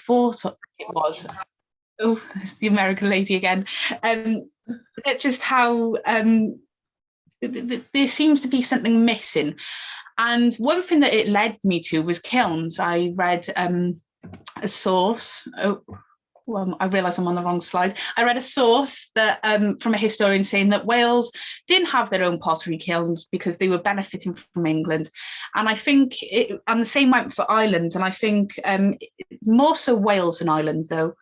thought it was. Oh, it's the American lady again. Just how there seems to be something missing. And one thing that it led me to was kilns. I read a source. Well, I realise I'm on the wrong slide. I read a source that from a historian saying that Wales didn't have their own pottery kilns because they were benefiting from England. And I think, and the same went for Ireland. And I think more so Wales than Ireland, though,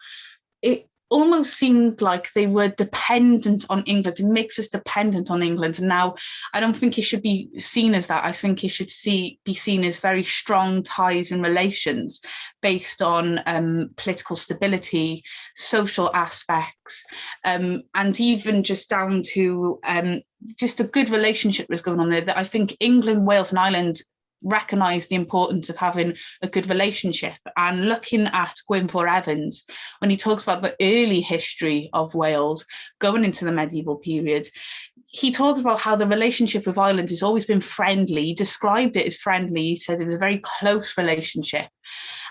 it almost seemed like they were dependent on England. It makes us dependent on England. And now I don't think it should be seen as that. I think it should be seen as very strong ties and relations based on political stability, social aspects, and even just down to just a good relationship that's going on there, that I think England, Wales and Ireland recognise the importance of having a good relationship. And looking at Gwynfor Evans, when he talks about the early history of Wales going into the medieval period, he talks about how the relationship with Ireland has always been friendly. He described it as friendly. He said it was a very close relationship.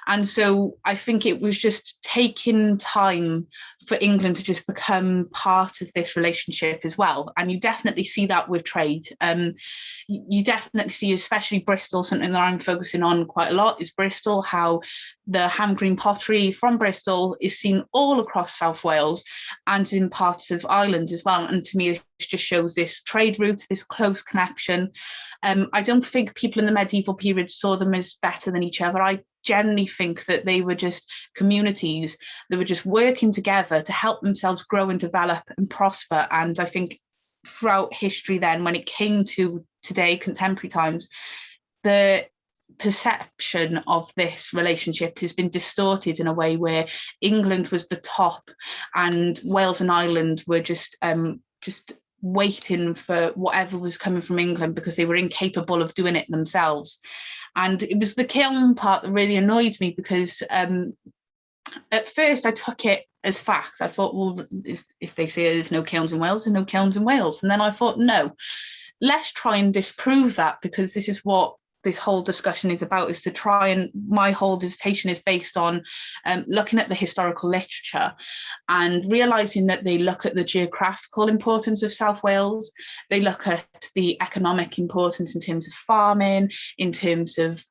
And so I think it was just taking time for England to just become part of this relationship as well. And you definitely see that with trade. You definitely see, especially Bristol, something that I'm focusing on quite a lot is Bristol, how the Hamgreen pottery from Bristol is seen all across South Wales and in parts of Ireland as well. And to me, it just shows this trade route, this close connection. I don't think people in the medieval period saw them as better than each other. I generally think that they were just communities that were just working together to help themselves grow and develop and prosper. And I think throughout history then, when it came to today, contemporary times, the perception of this relationship has been distorted in a way where England was the top and Wales and Ireland were just waiting for whatever was coming from England because they were incapable of doing it themselves. And it was the kiln part that really annoyed me because at first I took it as fact. I thought, well, if they say there's no kilns in Wales, there's no kilns in Wales. And then I thought, no, let's try and disprove that, because this is what this whole discussion is about, is to try, and my whole dissertation is based on looking at the historical literature and realising that they look at the geographical importance of South Wales, they look at the economic importance in terms of farming, in terms of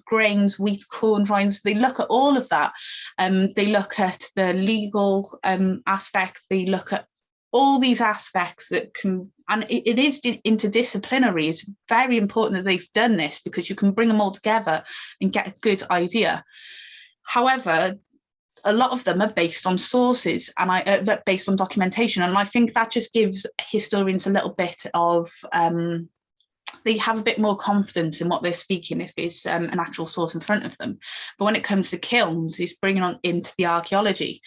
grains, wheat, corn, vines, they look at all of that. They look at the legal aspects, they look at all these aspects that can, and it is interdisciplinary. It's very important that they've done this because you can bring them all together and get a good idea. However, a lot of them are based on sources and based on documentation. And I think that just gives historians a little bit of, they have a bit more confidence in what they're speaking if there's an actual source in front of them. But when it comes to kilns, it's bringing on into the archaeology.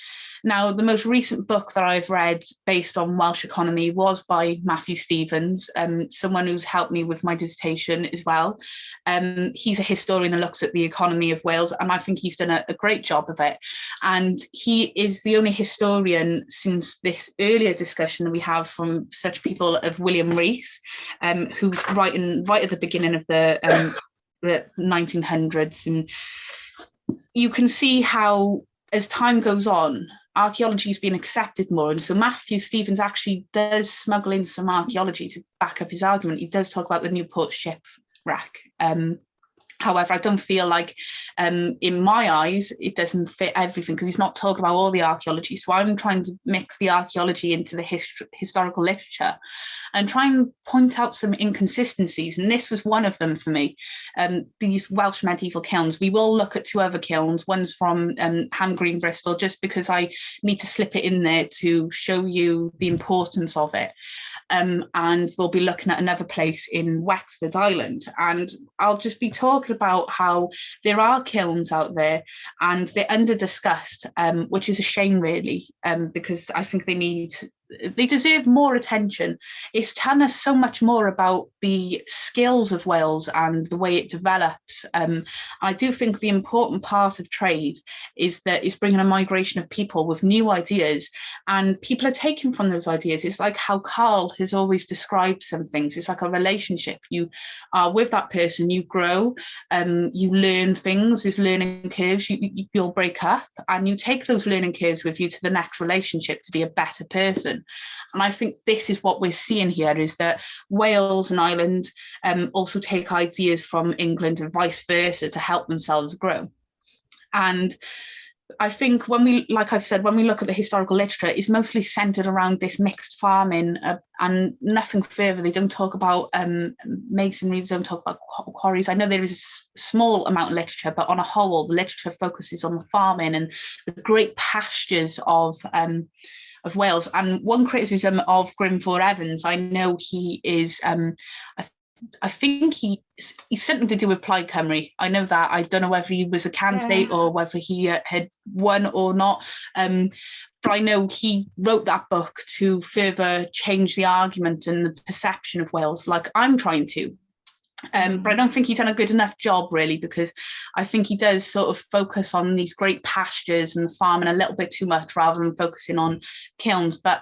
Now, the most recent book that I've read based on Welsh economy was by Matthew Stevens, someone who's helped me with my dissertation as well. He's a historian that looks at the economy of Wales, and I think he's done a great job of it. And he is the only historian since this earlier discussion that we have from such people of William Rees, who's writing right at the beginning of the 1900s. And you can see how, as time goes on, archaeology has been accepted more. And so Matthew Stevens actually does smuggle in some archaeology to back up his argument. He does talk about the Newport shipwreck. However, I don't feel like, in my eyes, it doesn't fit everything because he's not talking about all the archaeology. So I'm trying to mix the archaeology into the historical literature and try and point out some inconsistencies. And this was one of them for me. These Welsh medieval kilns, we will look at two other kilns. One's from Hamgreen, Bristol, just because I need to slip it in there to show you the importance of it. And we'll be looking at another place in Wexford, Ireland. And I'll just be talking about how there are kilns out there and they're under discussed, which is a shame really, because I think they need they deserve more attention. It's telling us so much more about the skills of Wales and the way it develops. I do think the important part of trade is that it's bringing a migration of people with new ideas, and people are taking from those ideas. It's like how Carl has always described some things. It's like a relationship. You are with that person, you grow, you learn things, there's learning curves, you'll break up, and you take those learning curves with you to the next relationship to be a better person. And I think this is what we're seeing here, is that Wales and Ireland also take ideas from England and vice versa to help themselves grow. And I think when we, like I've said, when we look at the historical literature, it's mostly centered around this mixed farming and nothing further. They don't talk about masonry, they don't talk about quarries. I know there is a small amount of literature, but on a whole, the literature focuses on the farming and the great pastures of Wales. And one criticism of Grimfor Evans, I know he is, I think he's something to do with Plaid Cymru. I know that. I don't know whether he was a candidate or whether he had won or not. But I know he wrote that book to further change the argument and the perception of Wales, like I'm trying to. But I don't think he's done a good enough job, really, because I think he does sort of focus on these great pastures and the farming a little bit too much rather than focusing on kilns. But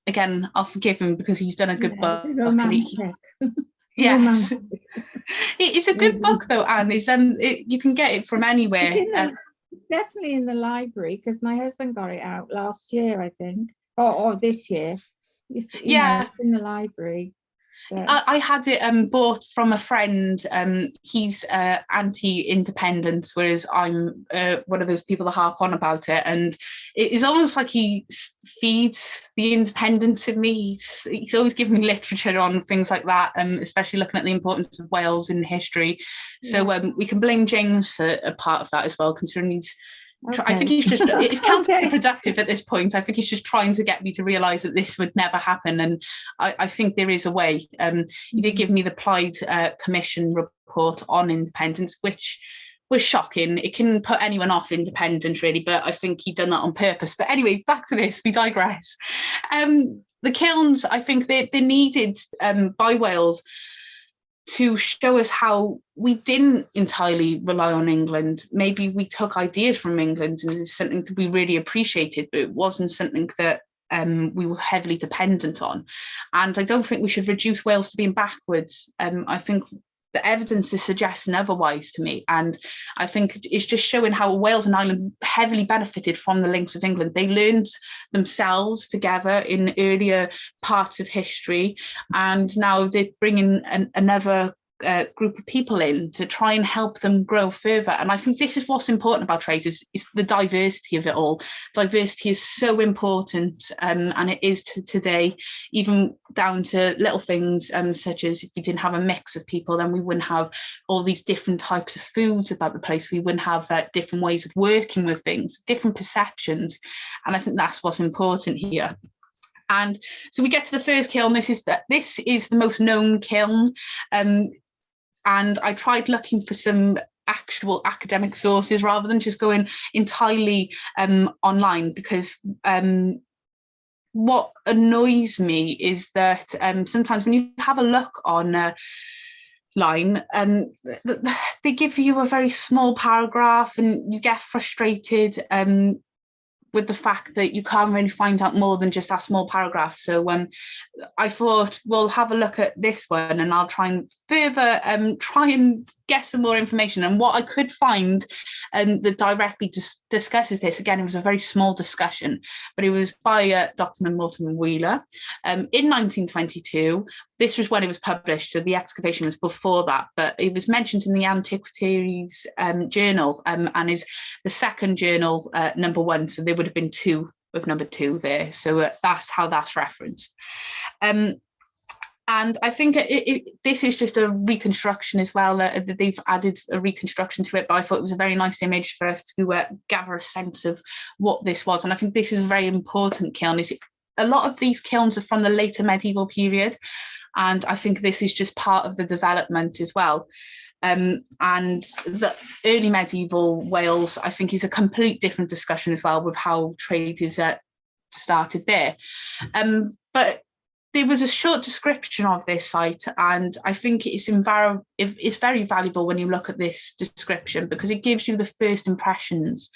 again, I'll forgive him because he's done a good book. Yes, it's a good book though, Anne. You can get it from anywhere. It's definitely in the library because my husband got it out last year, I think, or this year. It's in the library. I had it bought from a friend. He's anti-independence, whereas I'm one of those people that harp on about it. And it is almost like he feeds the independence in me. He's always giving me literature on things like that, especially looking at the importance of Wales in history. So we can blame James for a part of that as well, considering he's I think he's just, it's counterproductive at this point. I think he's just trying to get me to realise that this would never happen. And I think there is a way. He did give me the Plaid Commission report on independence, which was shocking. It can put anyone off independence, really, but I think he'd done that on purpose. But anyway, back to this, we digress. The kilns, I think they're needed by Wales to show us how we didn't entirely rely on England. Maybe we took ideas from England and it was something that we really appreciated, but it wasn't something that we were heavily dependent on. And I don't think we should reduce Wales to being backwards. I think the evidence is suggesting otherwise to me. And I think it's just showing how Wales and Ireland heavily benefited from the links with England. They learned themselves together in earlier parts of history. And now they're bringing another group of people in to try and help them grow further. And I think this is what's important about trade is the diversity of it all. Diversity is so important, and it is today, even down to little things such as if we didn't have a mix of people, then we wouldn't have all these different types of foods about the place. We wouldn't have different ways of working with things, different perceptions. And I think that's what's important here. And so we get to the first kiln. This is the most known kiln. And I tried looking for some actual academic sources rather than just going entirely online, because what annoys me is that sometimes when you have a look on line, they give you a very small paragraph and you get frustrated with the fact that you can't really find out more than just that small paragraph. So I thought we'll have a look at this one and I'll try and further try and get some more information. And what I could find that directly discusses this, again, it was a very small discussion, but it was by Dr. Mortimer Wheeler in 1922. This was when it was published, so the excavation was before that, but it was mentioned in the Antiquities Journal and is the second journal, number 1, so there would have been 2 with number 2 there, so that's how that's referenced. And I think this is just a reconstruction as well. They've added a reconstruction to it, but I thought it was a very nice image for us to gather a sense of what this was. And I think this is a very important kiln. A lot of these kilns are from the later medieval period, and I think this is just part of the development as well. And the early medieval Wales, I think, is a complete different discussion as well, with how trade is started there. But there was a short description of this site, and I think it's very valuable when you look at this description, because it gives you the first impressions,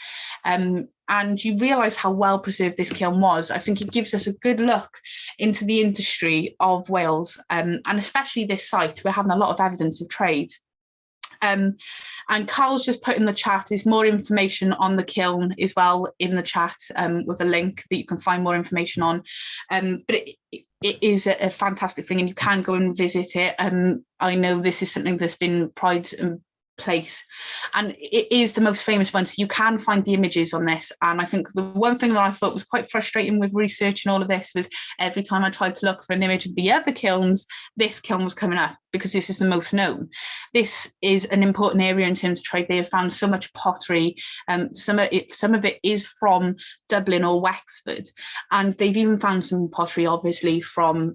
and you realise how well preserved this kiln was. I think it gives us a good look into the industry of Wales, and especially this site. We're having a lot of evidence of trade. And Carl's just put in the chat, there's more information on the kiln as well in the chat, with a link that you can find more information on. But it is a fantastic thing, and you can go and visit it. I know this is something that's been pride and place, and it is the most famous one, so you can find the images on this. And I think the one thing that I thought was quite frustrating with researching all of this was every time I tried to look for an image of the other kilns, this kiln was coming up, because this is the most known. This is an important area in terms of trade. They have found so much pottery, some of it is from Dublin or Wexford, and they've even found some pottery obviously from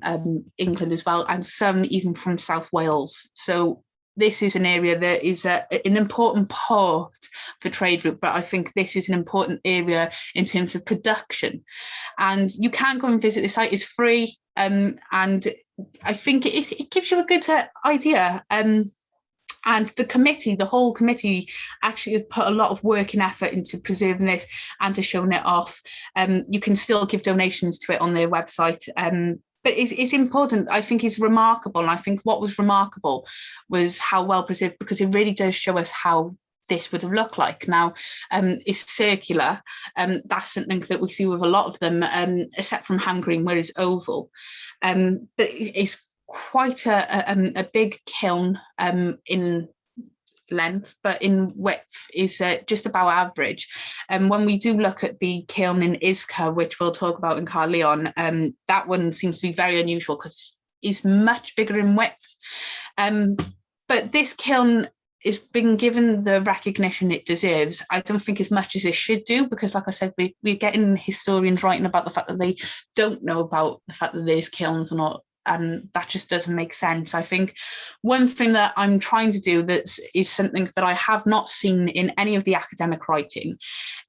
England as well, and some even from South Wales. So this is an area that is an important part for trade route, but I think this is an important area in terms of production. And you can go and visit the site, it's free, and I think it gives you a good idea. And the whole committee actually has put a lot of work and effort into preserving this and to showing it off. You can still give donations to it on their website. But it's important. I think it's remarkable. And I think what was remarkable was how well preserved, because it really does show us how this would have looked like. Now, it's circular. That's something that we see with a lot of them, except from Hamgreen, where it's oval. But it's quite a big kiln in length, but in width is just about average. And when we do look at the kiln in Isca, which we'll talk about in Caerleon, that one seems to be very unusual because it's much bigger in width. But this kiln is being given the recognition it deserves. I don't think as much as it should do, because like I said, we're getting historians writing about the fact that they don't know about the fact that there's kilns or not, and that just doesn't make sense. I think one thing that I'm trying to do that is something that I have not seen in any of the academic writing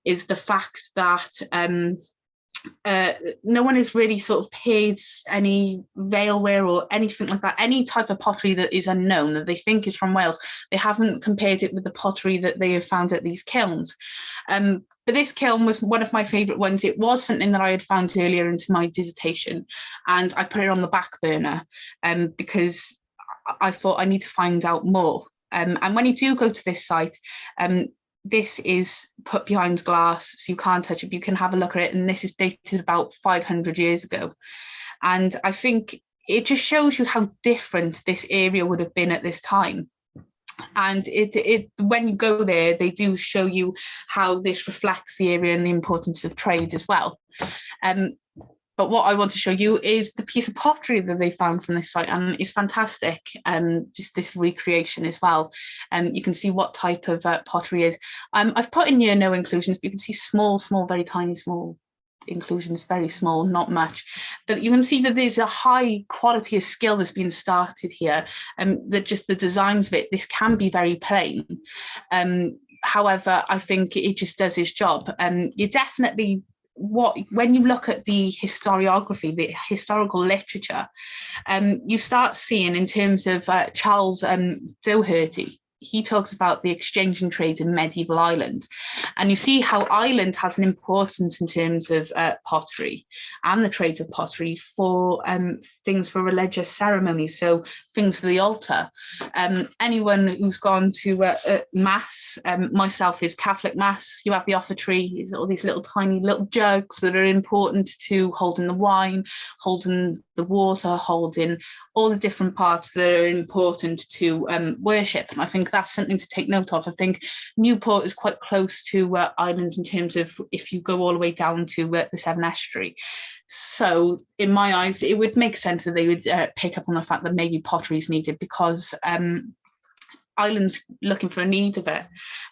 is the fact that no one has really sort of paid any veilware or anything like that, any type of pottery that is unknown that they think is from Wales. They haven't compared it with the pottery that they have found at these kilns. But this kiln was one of my favourite ones. It was something that I had found earlier into my dissertation, and I put it on the back burner because I thought I need to find out more. And when you do go to this site, this is put behind glass, so you can't touch it. You can have a look at it, and this is dated about 500 years ago. And I think it just shows you how different this area would have been at this time. And when you go there, they do show you how this reflects the area and the importance of trade as well. But what I want to show you is the piece of pottery that they found from this site, and it's fantastic. Just this recreation as well. You can see what type of pottery is. I've put in here no inclusions, but you can see small, very tiny, small inclusions, very small, not much. But you can see that there's a high quality of skill that's been started here, that just the designs of it, this can be very plain. However, I think it just does its job. You definitely, when you look at the historiography, the historical literature, you start seeing in terms of Charles Doherty, he talks about the exchange and trade in medieval Ireland. And you see how Ireland has an importance in terms of pottery and the trade of pottery for things for religious ceremonies, so things for the altar. Anyone who's gone to Mass, myself is Catholic Mass, you have the offertory, is all these little tiny little jugs that are important to holding the wine, holding the water, holding all the different parts that are important to worship. And I think that's something to take note of. I think Newport is quite close to Ireland in terms of if you go all the way down to the Severn Estuary. So in my eyes, it would make sense that they would pick up on the fact that maybe pottery is needed, because Ireland's looking for a need of it.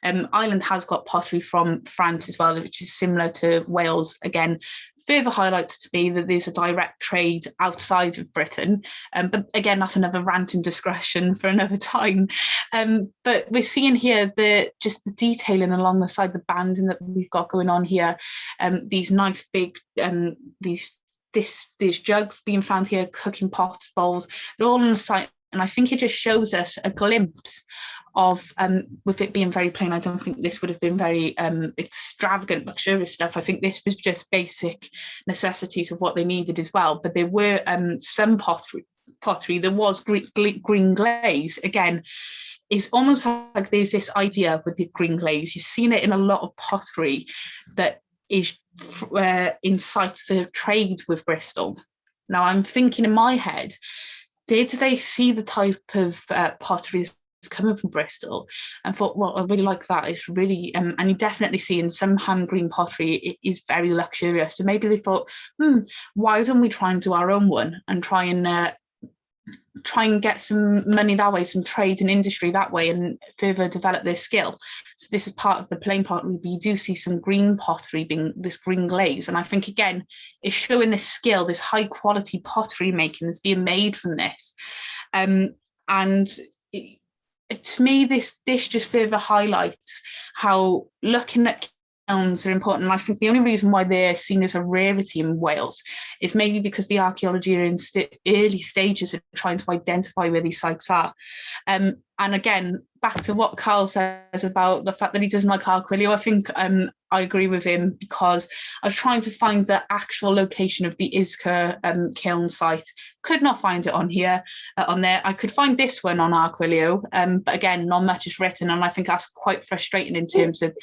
Ireland has got pottery from France as well, which is similar to Wales, again, further highlights to me that there's a direct trade outside of Britain. But again, that's another rant and discussion for another time. But we're seeing here just the detailing along the side, the banding that we've got going on here. These nice big, these jugs being found here, cooking pots, bowls, they're all on the site. And I think it just shows us a glimpse of, with it being very plain, I don't think this would have been very extravagant, luxurious stuff. I think this was just basic necessities of what they needed as well. But there were some pottery. There was green glaze. Again, it's almost like there's this idea with the green glaze. You've seen it in a lot of pottery that is incites the trade with Bristol. Now I'm thinking in my head, did they see the type of pottery coming from Bristol and thought, well, I really like that, it's really and you definitely see in some Hamgreen pottery it is very luxurious, so maybe they thought, why don't we try and do our own one and try and get some money that way, some trade and industry that way, and further develop their skill. So this is part of the plain pottery, but you do see some green pottery being this green glaze, and I think again it's showing this skill, this high quality pottery making that's being made from this. To me, this dish just further highlights how looking at kilns are important. And I think the only reason why they're seen as a rarity in Wales is maybe because the archaeology are in early stages of trying to identify where these sites are. And again, back to what Carl says about the fact that he doesn't like Arquilio, I think I agree with him, because I was trying to find the actual location of the Isca kiln site. Could not find it on here, on there. I could find this one on Arquilio, but again, not much is written, and I think that's quite frustrating in terms of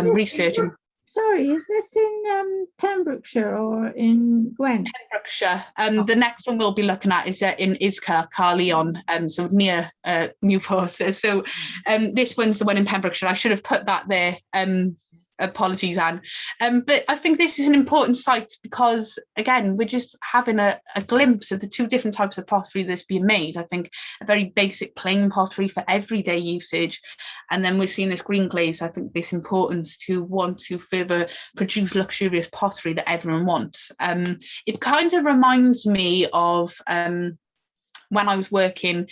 researching. Sorry, is this in Pembrokeshire or in Gwent? Pembrokeshire. The next one we'll be looking at is in Isca, Carleon, so near Newport. So this one's the one in Pembrokeshire. I should have put that there. Apologies, Anne. But I think this is an important site because, again, we're just having a glimpse of the two different types of pottery that's being made. I think a very basic plain pottery for everyday usage. And then we're seeing this green glaze. I think this importance to want to further produce luxurious pottery that everyone wants. It kind of reminds me of when I was working,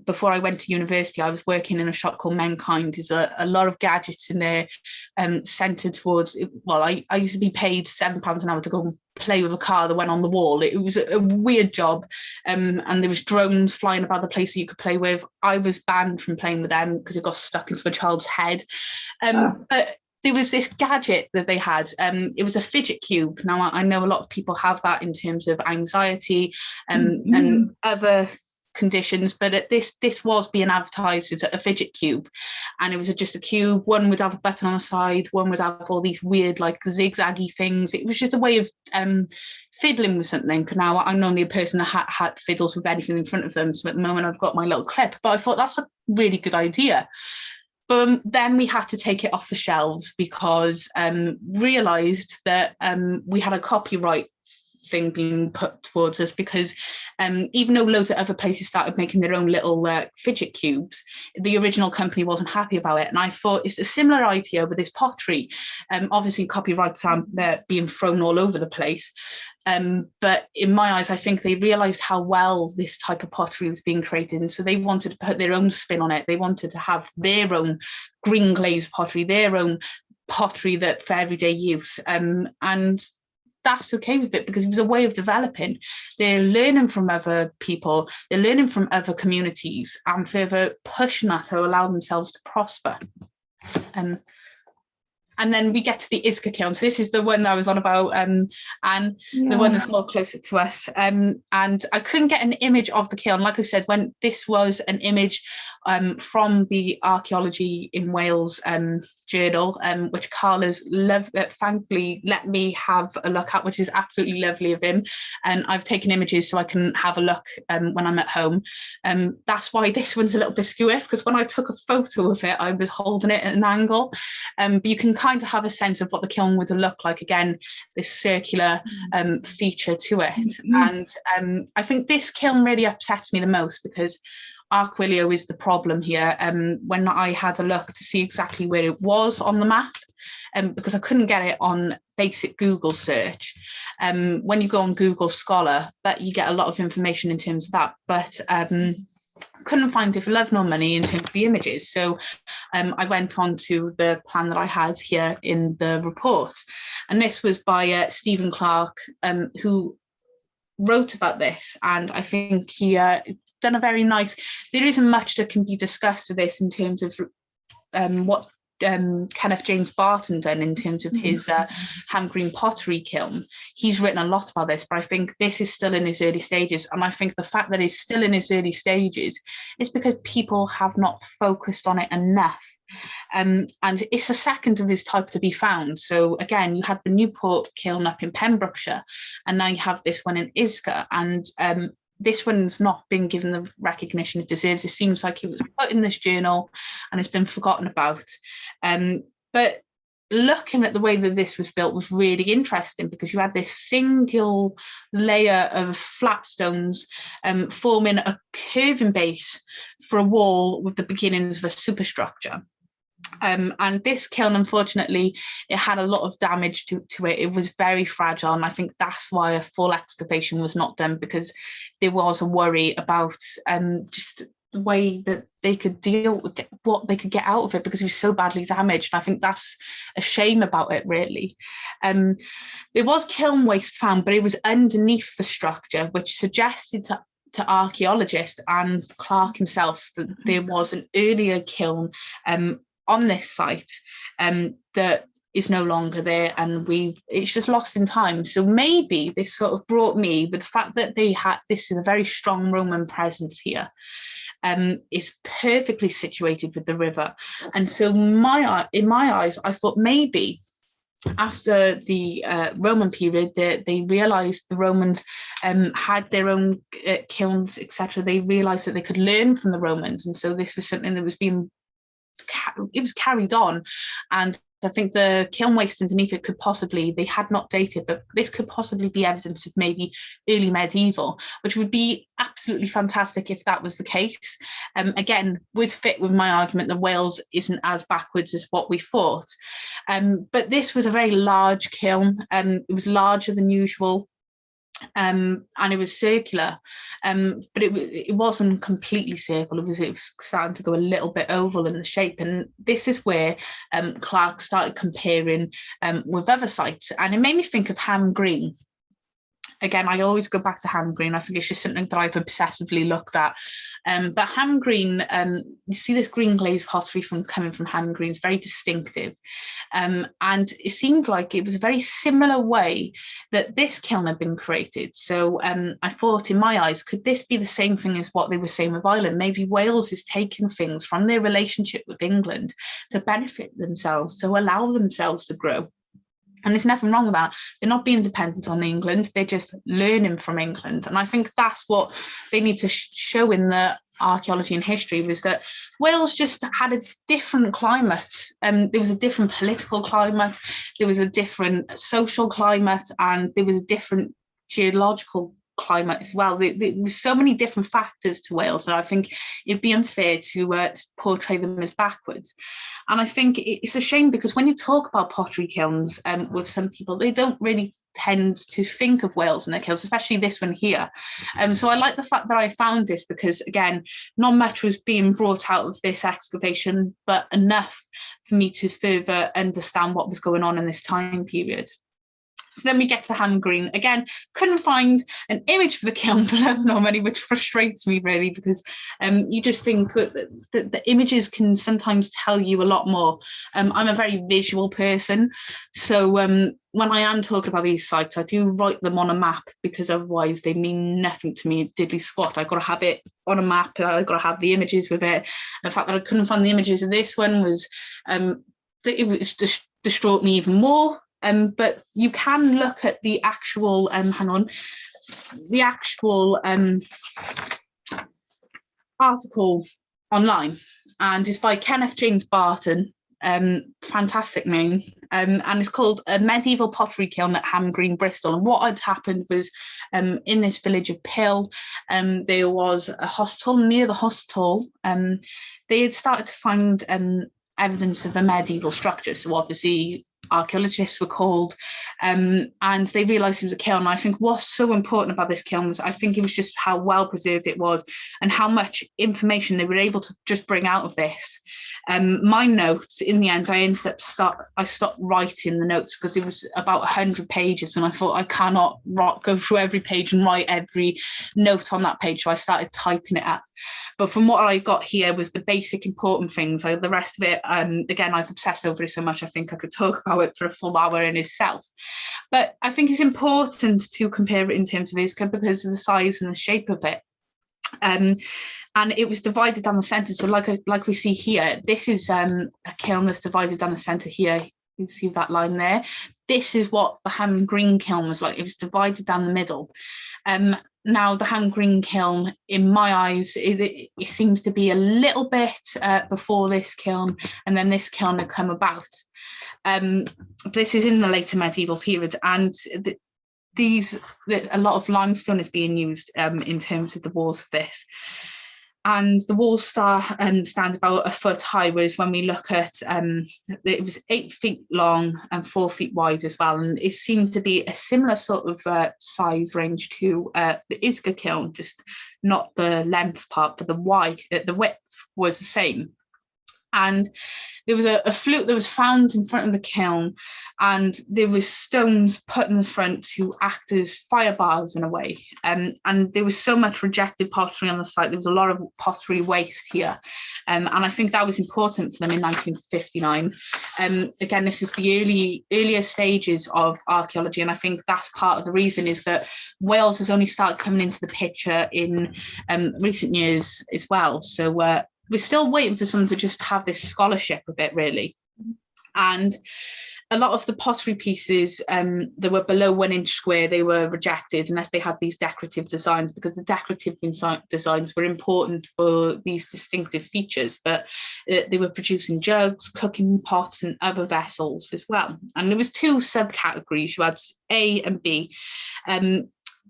before I went to university, I was working in a shop called Mankind. There's a lot of gadgets in there centered towards, well, I used to be paid £7 an hour to go and play with a car that went on the wall. It was a weird job, and there was drones flying about the place that you could play with. I was banned from playing with them because it got stuck into a child's head. But there was this gadget that they had. It was a fidget cube. Now, I know a lot of people have that in terms of anxiety and other conditions, but this was being advertised as a fidget cube, and it was just a cube. One would have a button on the side, one would have all these weird like zigzaggy things. It was just a way of fiddling with something. Now, I'm normally a person that fiddles with anything in front of them, so at the moment I've got my little clip, but I thought that's a really good idea. But then we had to take it off the shelves because realised that we had a copyright thing being put towards us, because even though loads of other places started making their own little fidget cubes, the original company wasn't happy about it. And I thought it's a similar idea with this pottery. Obviously copyrights aren't being thrown all over the place. But in my eyes, I think they realised how well this type of pottery was being created, and so they wanted to put their own spin on it. They wanted to have their own green glazed pottery, their own pottery that for everyday use, and that's okay with it because it was a way of developing. They're learning from other people, they're learning from other communities, and further pushing that to allow themselves to prosper. And then we get to the Isca kiln. So this is the one that I was on about, and the one that's more closer to us. And I couldn't get an image of the kiln. Like I said, when this was an image from the Archaeology in Wales journal, which Carl has thankfully let me have a look at, which is absolutely lovely of him. And I've taken images so I can have a look when I'm at home. That's why this one's a little bit skewy, because when I took a photo of it, I was holding it at an angle. But you can kind of have a sense of what the kiln would look like. Again, this circular feature to it. And I think this kiln really upsets me the most because Arquilio is the problem here. When I had a look to see exactly where it was on the map, because I couldn't get it on basic Google search. When you go on Google Scholar, that you get a lot of information in terms of that, but couldn't find it for love nor money in terms of the images. So I went on to the plan that I had here in the report, and this was by Stephen Clark, who wrote about this, and I think he done a very nice, there isn't much that can be discussed with this in terms of what Kenneth James Barton done in terms of his Hamgreen pottery kiln. He's written a lot about this, but I think this is still in its early stages, and I think the fact that it's still in its early stages is because people have not focused on it enough. And it's the second of his type to be found. So again, you had the Newport kiln up in Pembrokeshire, and now you have this one in Isca, and this one's not been given the recognition it deserves. It seems like it was put in this journal and it's been forgotten about. But looking at the way that this was built was really interesting, because you had this single layer of flat stones forming a curving base for a wall with the beginnings of a superstructure. And this kiln, unfortunately, it had a lot of damage to it. It was very fragile, and I think that's why a full excavation was not done, because there was a worry about just the way that they could deal with it, what they could get out of it, because it was so badly damaged. And I think that's a shame about it, really. There was kiln waste found, but it was underneath the structure, which suggested to archaeologists and Clark himself that there was an earlier kiln on this site that is no longer there, and it's just lost in time. So maybe this sort of brought me, with the fact that this is a very strong Roman presence here, is perfectly situated with the river. And so in my eyes, I thought maybe after the Roman period, they realized the Romans had their own kilns, etc. They realized that they could learn from the Romans, and so this was something that was carried on. And I think the kiln waste underneath it could possibly, they had not dated, but this could possibly be evidence of maybe early medieval, which would be absolutely fantastic if that was the case. Again, would fit with my argument that Wales isn't as backwards as what we thought. But this was a very large kiln. It was larger than usual. And it was circular, but it wasn't completely circle. It was starting to go a little bit oval in the shape, and this is where Clark started comparing with other sites, and it made me think of Hamgreen. Again, I always go back to Hamgreen. I think it's just something that I've obsessively looked at. But Hamgreen, you see this green glazed pottery coming from Hamgreen is very distinctive. And it seemed like it was a very similar way that this kiln had been created. So I thought, in my eyes, could this be the same thing as what they were saying with Ireland? Maybe Wales is taking things from their relationship with England to benefit themselves, to allow themselves to grow. And there's nothing wrong with that. They're not being dependent on England. They're just learning from England. And I think that's what they need to show in the archaeology and history, was that Wales just had a different climate. There was a different political climate. There was a different social climate, and there was a different geological climate as well. There's so many different factors to Wales that I think it'd be unfair to portray them as backwards. And I think it's a shame, because when you talk about pottery kilns with some people, they don't really tend to think of Wales and their kilns, especially this one here. So I like the fact that I found this, because again, not much was being brought out of this excavation, but enough for me to further understand what was going on in this time period. So then we get to Hamgreen. Again, couldn't find an image for the kiln for love nor money, which frustrates me really, because you just think that the images can sometimes tell you a lot more. I'm a very visual person, so when I am talking about these sites, I do write them on a map, because otherwise they mean nothing to me diddly squat. I've got to have it on a map, I've got to have the images with it. The fact that I couldn't find the images of this one was it was just distraught me even more. But you can look at the actual article online, and it's by Kenneth James Barton, fantastic name, and it's called A Medieval Pottery Kiln at Hamgreen, Bristol. And what had happened was, in this village of Pill, there was a hospital. Near the hospital, they had started to find evidence of a medieval structure. So obviously archaeologists were called, and they realised it was a kiln. I think what's so important about this kiln was, I think it was just how well preserved it was and how much information they were able to just bring out of this. My notes, in the end, I stopped writing the notes because it was about 100 pages, and I thought I cannot go through every page and write every note on that page, so I started typing it up. But from what I got here was the basic important things. The rest of it, again, I've obsessed over it so much, I think I could talk about it for a full hour in itself. But I think it's important to compare it in terms of Isca because of the size and the shape of it. And it was divided down the centre. So like we see here, this is a kiln that's divided down the centre here. You can see that line there. This is what the Hamgreen kiln was like. It was divided down the middle. Now, the Hamgreen kiln, in my eyes, it seems to be a little bit before this kiln, and then this kiln had come about. This is in the later medieval period, and a lot of limestone is being used in terms of the walls of this. And the walls stand about a foot high, whereas when we look at it was 8 feet long and 4 feet wide as well, and it seemed to be a similar sort of size range to the Isca kiln, just not the length part, but the width was the same. And there was a flute that was found in front of the kiln, and there was stones put in the front to act as fire bars in a way. And there was so much rejected pottery on the site. There was a lot of pottery waste here. And I think that was important for them in 1959. Again, this is the earlier stages of archaeology, and I think that's part of the reason is that Wales has only started coming into the picture in recent years as well. So we're still waiting for someone to just have this scholarship of it, really. And a lot of the pottery pieces that were below 1 inch square, they were rejected unless they had these decorative designs, because the decorative designs were important for these distinctive features. But they were producing jugs, cooking pots, and other vessels as well. And there was 2 subcategories. You had A and B.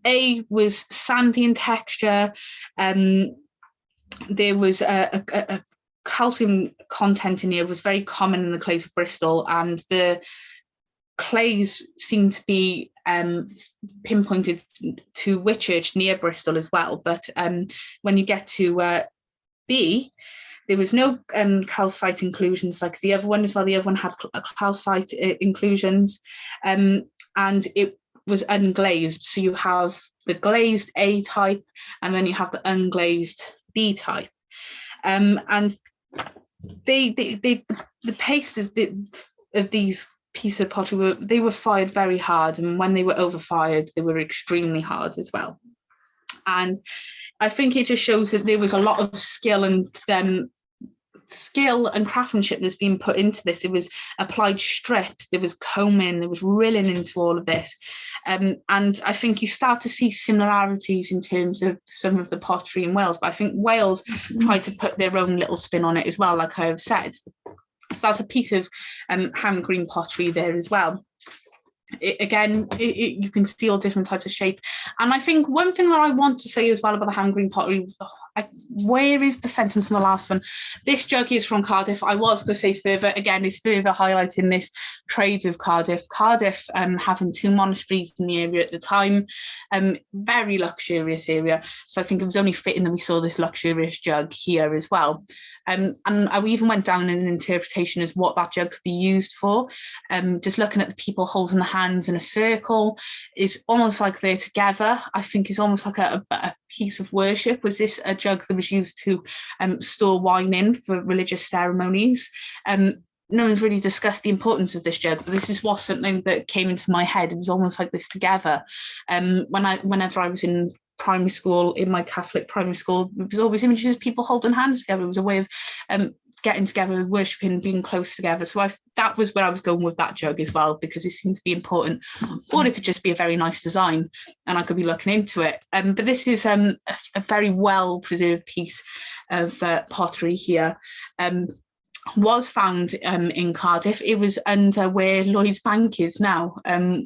A was sandy in texture. There was a calcium content in here was very common in the clays of Bristol, and the clays seem to be pinpointed to Whitchurch near Bristol as well. But when you get to B, there was no calcite inclusions like the other one as well. The other one had calcite inclusions, and it was unglazed. So you have the glazed A type, and then you have the unglazed B type, and the paste of these pieces of pottery they were fired very hard, and when they were overfired, they were extremely hard as well. And I think it just shows that there was a lot of skill and craftsmanship that's been put into this. It was applied strips, there was combing, there was rilling into all of this, and I think you start to see similarities in terms of some of the pottery in Wales, but I think Wales tried to put their own little spin on it as well, like I have said. So that's a piece of Hamgreen pottery there as well. You can see all different types of shape. And I think one thing that I want to say as well about the Hamgreen pottery, where is the sentence in the last one? This jug is from Cardiff. I was going to say further, again, is further highlighting this trade of Cardiff. Cardiff having 2 monasteries in the area at the time, very luxurious area. So I think it was only fitting that we saw this luxurious jug here as well. And I even went down in an interpretation as what that jug could be used for. Just looking at the people holding the hands in a circle is almost like they're together. I think it's almost like a piece of worship. Was this a jug that was used to store wine in for religious ceremonies? No one's really discussed the importance of this jug, but this is something that came into my head. It was almost like this together. Whenever I was in primary school, in my Catholic primary school, there was always images of people holding hands together. It was a way of getting together, worshipping, being close together. So that was where I was going with that jug as well, because it seemed to be important. Or it could just be a very nice design and I could be looking into it. But this is a very well preserved piece of pottery here. was found in Cardiff. It was under where Lloyd's Bank is now,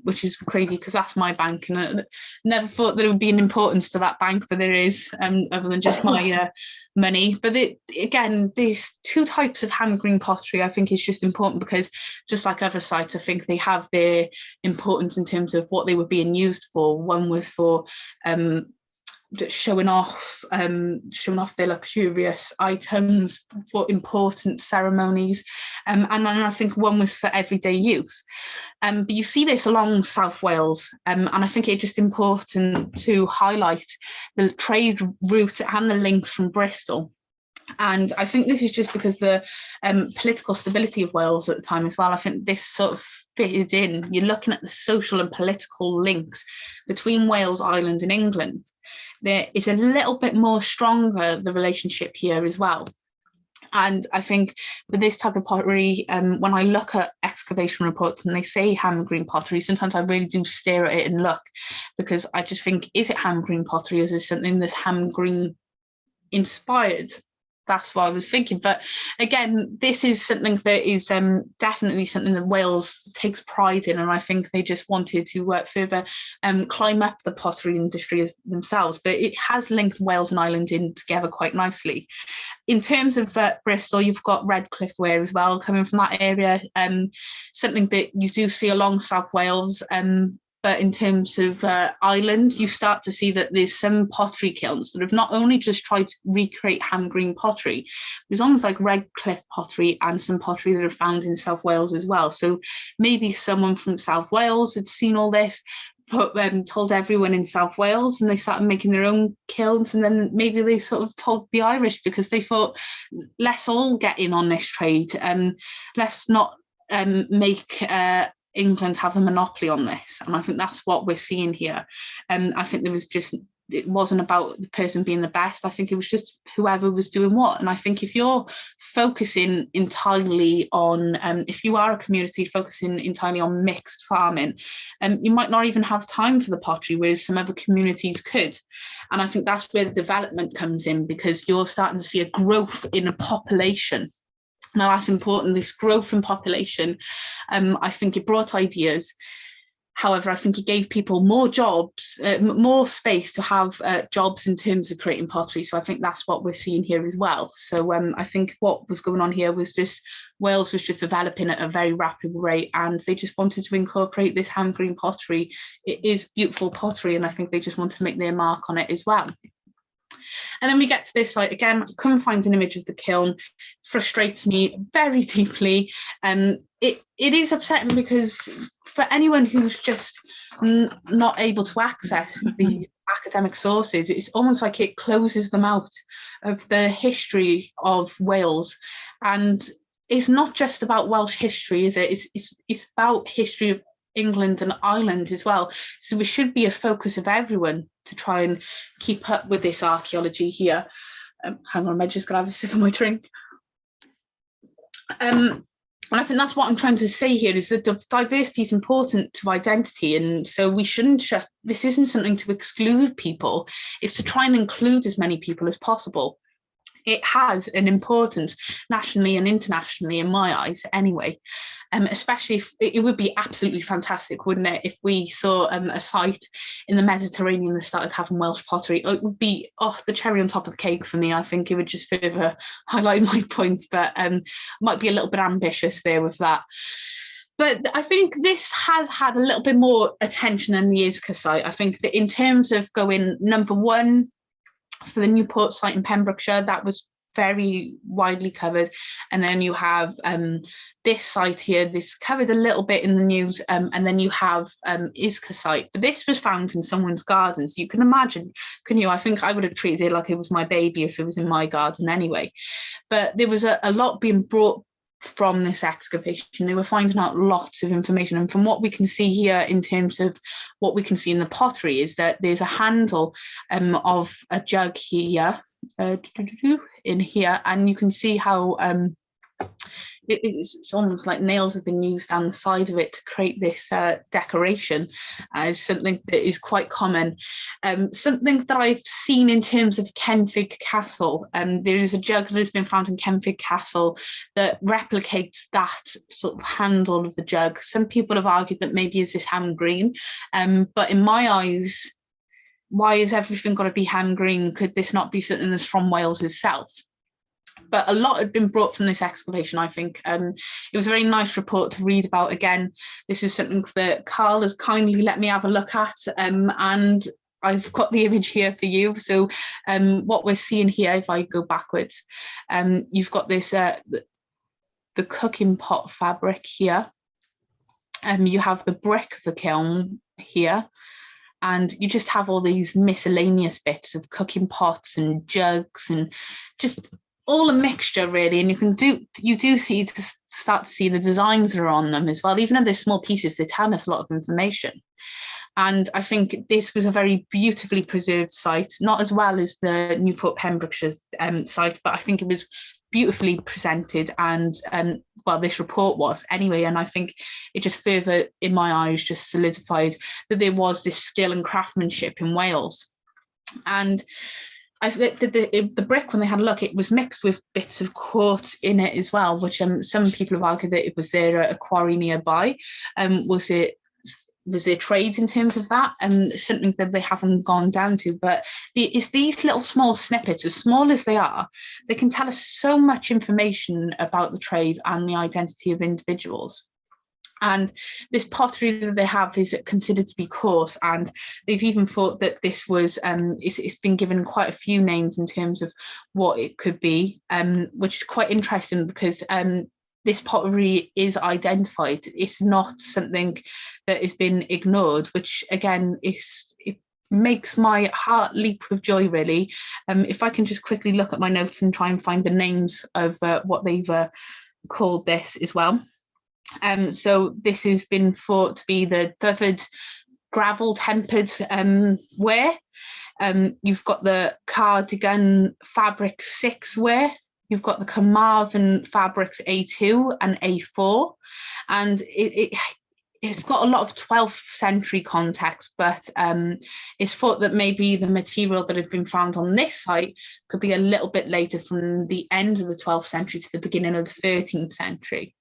which is crazy because that's my bank, and I never thought there would be an importance to that bank, but there is, other than just my money. But again, these two types of Hamgreen pottery I think is just important because, just like other sites, I think they have their importance in terms of what they were being used for. One was for showing off their luxurious items for important ceremonies, and then I think one was for everyday use. But you see this along South Wales, and I think it's just important to highlight the trade route and the links from Bristol. And I think this is just because the political stability of Wales at the time as well. I think this sort of fitted in. You're looking at the social and political links between Wales, Ireland and England. There is a little bit more stronger, the relationship here as well. And I think with this type of pottery, when I look at excavation reports and they say Hamgreen pottery, sometimes I really do stare at it and look, because I just think, is it Hamgreen pottery, or is it something that's Hamgreen inspired? That's what I was thinking. But again, this is something that is definitely something that Wales takes pride in, and I think they just wanted to further climb up the pottery industry themselves. But it has linked Wales and Ireland in together quite nicely. In terms of Bristol, you've got Redcliffe ware as well coming from that area, something that you do see along South Wales. But in terms of Ireland, you start to see that there's some pottery kilns that have not only just tried to recreate Hamgreen pottery, there's almost like Redcliffe pottery and some pottery that are found in South Wales as well. So maybe someone from South Wales had seen all this, told everyone in South Wales, and they started making their own kilns, and then maybe they sort of told the Irish because they thought, let's all get in on this trade, let's not make England have a monopoly on this. And I think that's what we're seeing here. I think it wasn't about the person being the best. I think it was just whoever was doing what. And I think if you're focusing entirely on, if you are a community focusing entirely on mixed farming, you might not even have time for the pottery, whereas some other communities could. And I think that's where the development comes in, because you're starting to see a growth in a population. Now that's important, this growth in population. I think it brought ideas. However, I think it gave people more jobs, more space to have jobs in terms of creating pottery. So I think that's what we're seeing here as well. So I think what was going on here was just Wales was just developing at a very rapid rate, and they just wanted to incorporate this Hamgreen pottery. It is beautiful pottery, and I think they just wanted to make their mark on it as well. And then we get to this site again. I couldn't find an image of the kiln. Frustrates me very deeply. It is upsetting because for anyone who's just not able to access these academic sources, it's almost like it closes them out of the history of Wales. And it's not just about Welsh history, is it? It's about history of England and Ireland as well. So it should be a focus of everyone to try and keep up with this archaeology here. Hang on, I just gotta have a sip of my drink. And I think that's what I'm trying to say here, is that diversity is important to identity, and so we shouldn't just, this isn't something to exclude people, it's to try and include as many people as possible. It has an importance nationally and internationally, in my eyes anyway, especially if it would be absolutely fantastic, wouldn't it, if we saw a site in the Mediterranean that started having Welsh pottery. It would be the cherry on top of the cake for me. I think it would just further highlight my point, but might be a little bit ambitious there with that. But I think this has had a little bit more attention than the Isca site. I think that in terms of going number one for the Newport site in Pembrokeshire, that was very widely covered. And then you have this site here, this covered a little bit in the news, and then you have Isca site. But this was found in someone's garden, so you can imagine, can you? I think I would have treated it like it was my baby if it was in my garden anyway. But there was a lot being brought from this excavation. They were finding out lots of information, and from what we can see here in terms of what we can see in the pottery is that there's a handle of a jug here in here, and you can see how it's almost like nails have been used down the side of it to create this decoration as something that is quite common. Something that I've seen in terms of Kenfig Castle, there is a jug that has been found in Kenfig Castle that replicates that sort of handle of the jug. Some people have argued that maybe is this Hamgreen, but in my eyes, why is everything got to be Hamgreen? Could this not be something that's from Wales itself? But a lot had been brought from this excavation, I think. It was a very nice report to read about. Again, this is something that Carl has kindly let me have a look at, and I've got the image here for you. So what we're seeing here, if I go backwards, you've got this, the cooking pot fabric here. You have the brick of the kiln here, and you just have all these miscellaneous bits of cooking pots and jugs and just all a mixture really. And you do see to start to see the designs that are on them as well. Even though they're small pieces, they tell us a lot of information. And I think this was a very beautifully preserved site, not as well as the Newport Pembrokeshire site, but I think it was beautifully presented, and well, this report was anyway. And I think it just further, in my eyes, just solidified that there was this skill and craftsmanship in Wales. And the brick, when they had a look, it was mixed with bits of quartz in it as well, which some people have argued that it was there a quarry nearby. Was there trades in terms of that, and something that they haven't gone down to? But it's these little small snippets, as small as they are, they can tell us so much information about the trade and the identity of individuals. And this pottery that they have is considered to be coarse, and they've even thought that this was, it's been given quite a few names in terms of what it could be, which is quite interesting because this pottery is identified. It's not something that has been ignored, which again, it makes my heart leap with joy, really. If I can just quickly look at my notes and try and find the names of what they've called this as well. So this has been thought to be the Dyfed gravel tempered ware. You've got the Cardigan Fabric 6 ware. You've got the Carmarthen Fabrics A2 and A4, and it's got a lot of 12th century context, but it's thought that maybe the material that had been found on this site could be a little bit later, from the end of the 12th century to the beginning of the 13th century.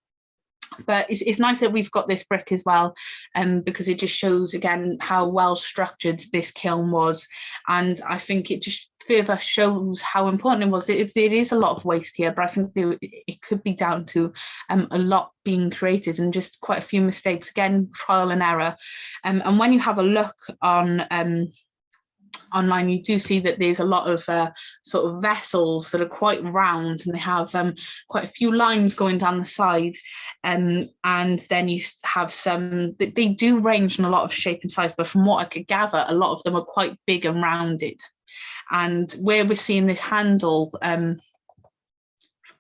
But it's nice that we've got this brick as well, because it just shows again how well structured this kiln was, and I think it just further shows how important it was. There is a lot of waste here, but I think it could be down to a lot being created and just quite a few mistakes, again, trial and error. And when you have a look on online, you do see that there's a lot of sort of vessels that are quite round, and they have quite a few lines going down the side, and then you have some, they do range in a lot of shape and size, but from what I could gather, a lot of them are quite big and rounded. And where we're seeing this handle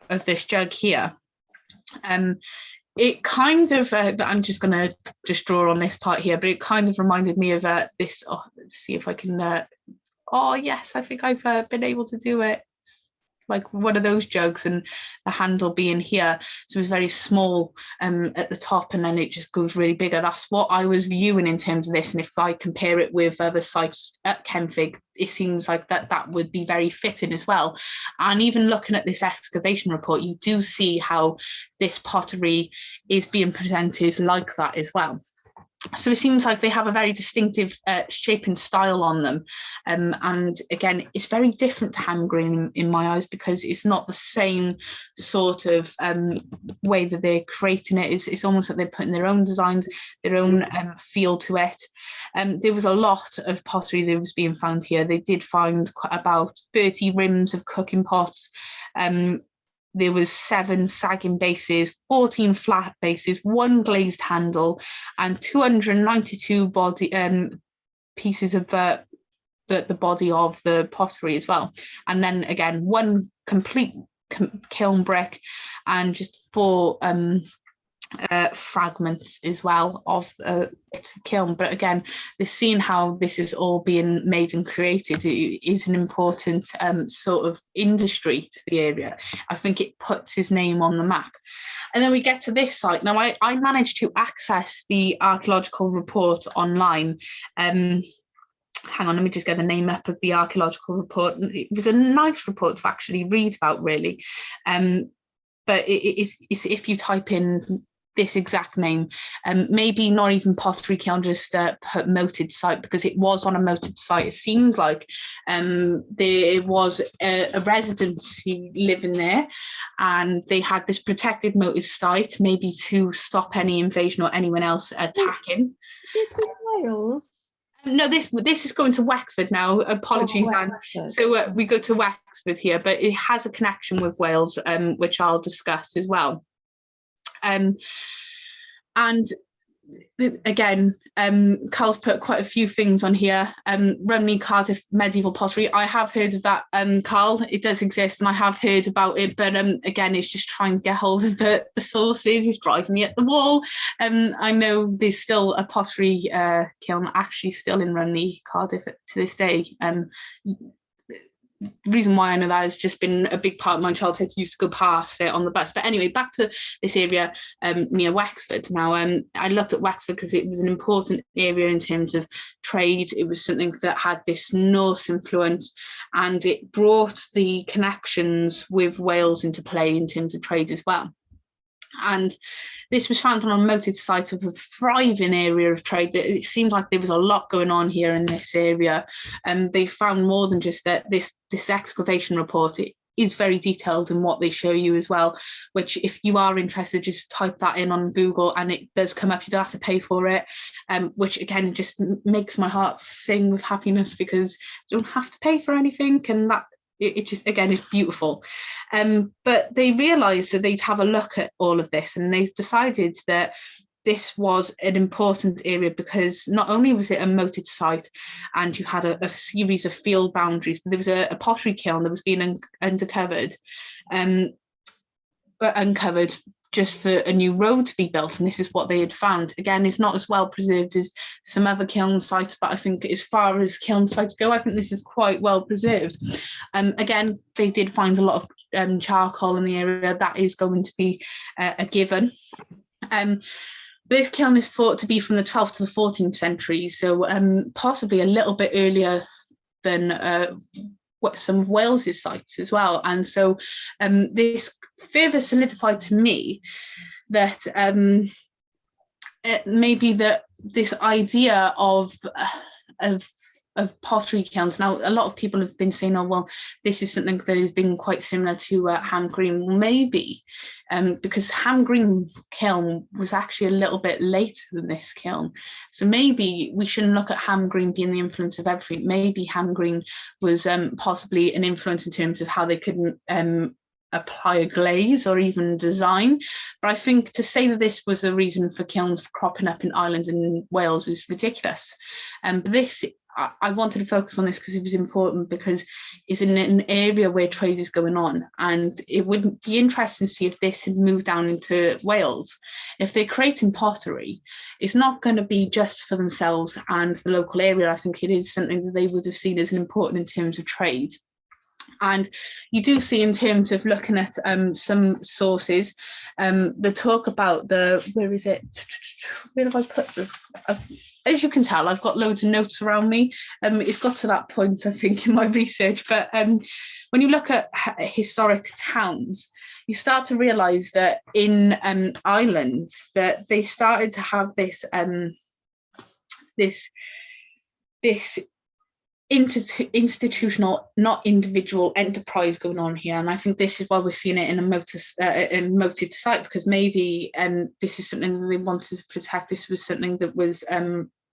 of this jug here, it kind of, I'm just going to just draw on this part here, but it kind of reminded me of this, let's see if I can, oh yes, I think I've been able to do it. It's like one of those jugs, and the handle being here, so it's very small at the top, and then it just goes really bigger. That's what I was viewing in terms of this, and if I compare it with other sites at Kenfig, it seems like that would be very fitting as well. And even looking at this excavation report, you do see how this pottery is being presented like that as well. So it seems like they have a very distinctive shape and style on them, and again, it's very different to Hamgreen in my eyes, because it's not the same sort of way that they're creating it. It's almost like they're putting their own designs, their own feel to it. There was a lot of pottery that was being found here. They did find about 30 rims of cooking pots. There was 7 sagging bases, 14 flat bases, 1 glazed handle, and 292 body pieces of the body of the pottery as well. And then again, 1 complete kiln brick, and just 4 fragments as well of a kiln. But again, they're seeing how this is all being made and created. It is an important sort of industry to the area. I think it puts his name on the map. And then we get to this site. Now, I managed to access the archaeological report online. Hang on, let me just get the name up of the archaeological report. It was a nice report to actually read about, really. But it's if you type in this exact name, maybe not even pottery kiln, just put moated site, because it was on a moated site. It seemed like there was a residency living there, and they had this protected moated site, maybe to stop any invasion or anyone else attacking. Is this in Wales? No, this is going to Wexford now. Apologies, Anne. So we go to Wexford here, but it has a connection with Wales, which I'll discuss as well. And again, Carl's put quite a few things on here. Rumney, Cardiff, medieval pottery. I have heard of that, Carl. It does exist, and I have heard about it. But again, it's just trying to get hold of the sources. It's driving me at the wall. I know there's still a pottery kiln actually still in Rumney, Cardiff to this day. The reason why I know that has just been a big part of my childhood. Used to go past it on the bus. But anyway, back to this area near Wexford. Now, I looked at Wexford because it was an important area in terms of trade. It was something that had this Norse influence, and it brought the connections with Wales into play in terms of trade as well. And this was found on a moated site of a thriving area of trade. It seemed like there was a lot going on here in this area, and they found more than just that. This excavation report, it is very detailed in what they show you as well, which if you are interested, just type that in on Google and it does come up. You don't have to pay for it, which again just makes my heart sing with happiness, because you don't have to pay for anything, and that it just, again, is beautiful. But they realised that they'd have a look at all of this, and they decided that this was an important area because not only was it a moated site and you had a series of field boundaries, but there was a pottery kiln that was being uncovered just for a new road to be built, and this is what they had found. Again, it's not as well preserved as some other kiln sites, but I think as far as kiln sites go, I think this is quite well preserved. Again, they did find a lot of charcoal in the area. That is going to be a given. This kiln is thought to be from the 12th to the 14th century, so possibly a little bit earlier than some of Wales's sites as well. And so this further solidified to me that maybe that this idea of pottery kilns. Now, a lot of people have been saying, oh, well, this is something that has been quite similar to Hamgreen. Well, maybe, because Hamgreen kiln was actually a little bit later than this kiln. So maybe we shouldn't look at Hamgreen being the influence of everything. Maybe Hamgreen was possibly an influence in terms of how they couldn't apply a glaze or even design. But I think to say that this was a reason for kilns cropping up in Ireland and Wales is ridiculous. But this, I wanted to focus on this because it was important, because it's in an area where trade is going on, and it would be interesting to see if this had moved down into Wales. If they're creating pottery, it's not going to be just for themselves and the local area. I think it is something that they would have seen as important in terms of trade. And you do see, in terms of looking at some sources, the talk about where is it? Where have I put this? As you can tell, I've got loads of notes around me. It's got to that point, I think, in my research. But when you look at historic towns, you start to realise that in Ireland, that they started to have this institutional, not individual enterprise going on here. And I think this is why we're seeing it in a moated site, because maybe this is something that they wanted to protect. This was something that was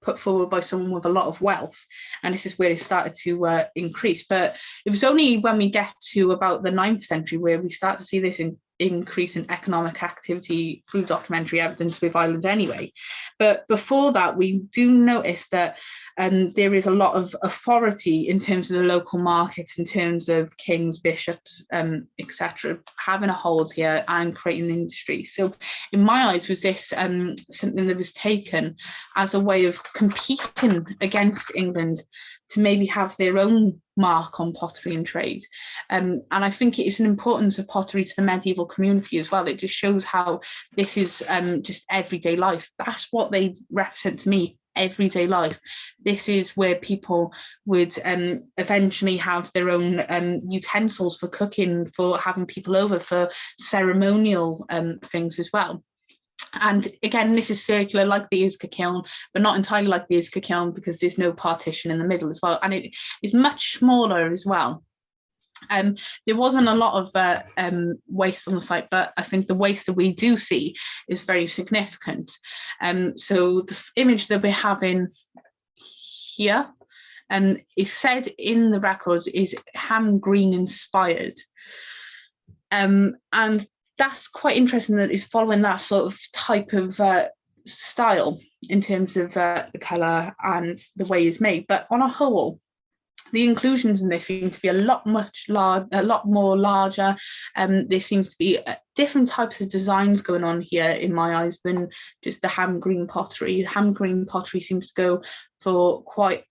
put forward by someone with a lot of wealth, and this is where it started to increase. But it was only when we get to about the 9th century where we start to see this increase in economic activity through documentary evidence with Ireland anyway. But before that, we do notice that there is a lot of authority in terms of the local markets, in terms of kings, bishops, etc., having a hold here and creating an industry. So in my eyes, was this something that was taken as a way of competing against England to maybe have their own mark on pottery and trade. And I think it is an importance of pottery to the medieval community as well. It just shows how this is just everyday life. That's what they represent to me, everyday life. This is where people would eventually have their own utensils for cooking, for having people over, for ceremonial things as well. And again, this is circular like the Iska kiln, but not entirely like the Iska kiln, because there's no partition in the middle as well. And it is much smaller as well. There wasn't a lot of waste on the site, but I think the waste that we do see is very significant. So the image that we're having here is said in the records is Hamgreen inspired. And that's quite interesting, that it's following that sort of type of style in terms of the colour and the way it's made. But on a whole, the inclusions in this seem to be a lot more larger. There seems to be different types of designs going on here in my eyes than just the Hamgreen pottery. Hamgreen pottery seems to go for quite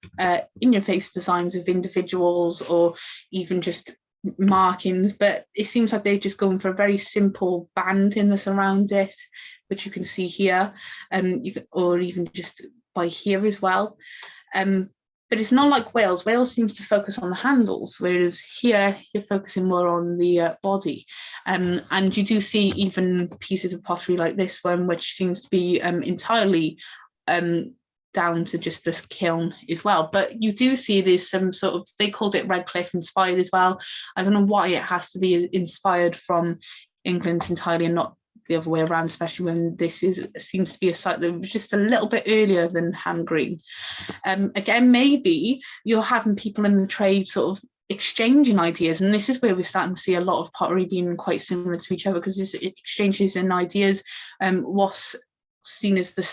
in-your-face designs of individuals, or even just markings, but it seems like they're just going for a very simple banding that's around it, which you can see here, or even just by here as well. But it's not like Wales. Wales seems to focus on the handles, whereas here you're focusing more on the body. And you do see even pieces of pottery like this one, which seems to be entirely down to just this kiln as well. But you do see there's some sort of, they called it Redcliffe inspired as well. I don't know why it has to be inspired from England entirely and not the other way around, especially when this seems to be a site that was just a little bit earlier than Hamgreen. Again, maybe you're having people in the trade sort of exchanging ideas, and this is where we're starting to see a lot of pottery being quite similar to each other, because there's exchanges in ideas. What's seen as the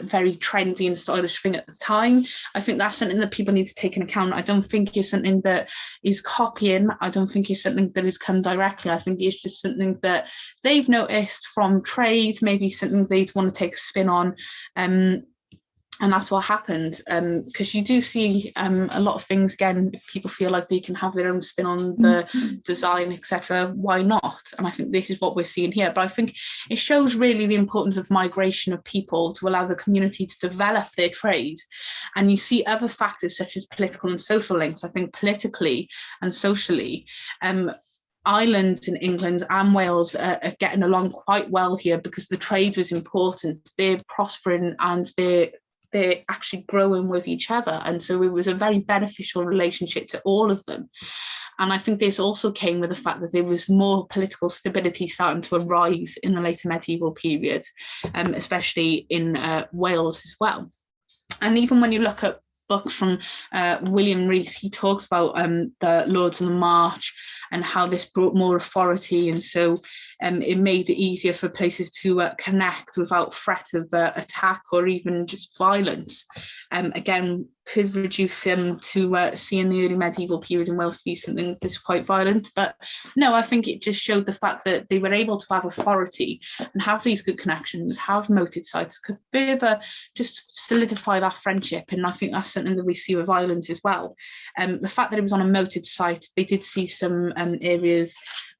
very trendy and stylish thing at the time, I think that's something that people need to take into account. I don't think it's something that is copying. I don't think it's something that has come directly. I think it's just something that they've noticed from trade, maybe something they'd want to take a spin on. And that's what happened, because you do see a lot of things, again, if people feel like they can have their own spin on the design, etc., why not? And I think this is what we're seeing here. But I think it shows really the importance of migration of people to allow the community to develop their trade. And you see other factors such as political and social links. I think politically and socially, Ireland and England and Wales are getting along quite well here, because the trade was important. They're prospering and they're actually growing with each other, and so it was a very beneficial relationship to all of them. And I think this also came with the fact that there was more political stability starting to arise in the later medieval period, especially in Wales as well. And even when you look at books from William Rees, he talks about the Lords on the March and how this brought more authority, and so it made it easier for places to connect without threat of attack or even just violence. Again, could reduce them to seeing the early medieval period in Wales to be something that's quite violent. But no, I think it just showed the fact that they were able to have authority and have these good connections, have moated sites, could further just solidify that friendship. And I think that's something that we see with Ireland as well. The fact that it was on a moated site, they did see some areas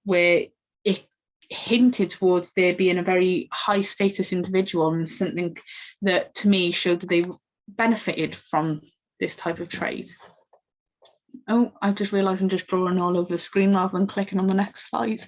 where it hinted towards there being a very high status individual, and something that to me showed that they benefited from this type of trade. Oh, I just realised I'm just drawing all over the screen rather than clicking on the next slide.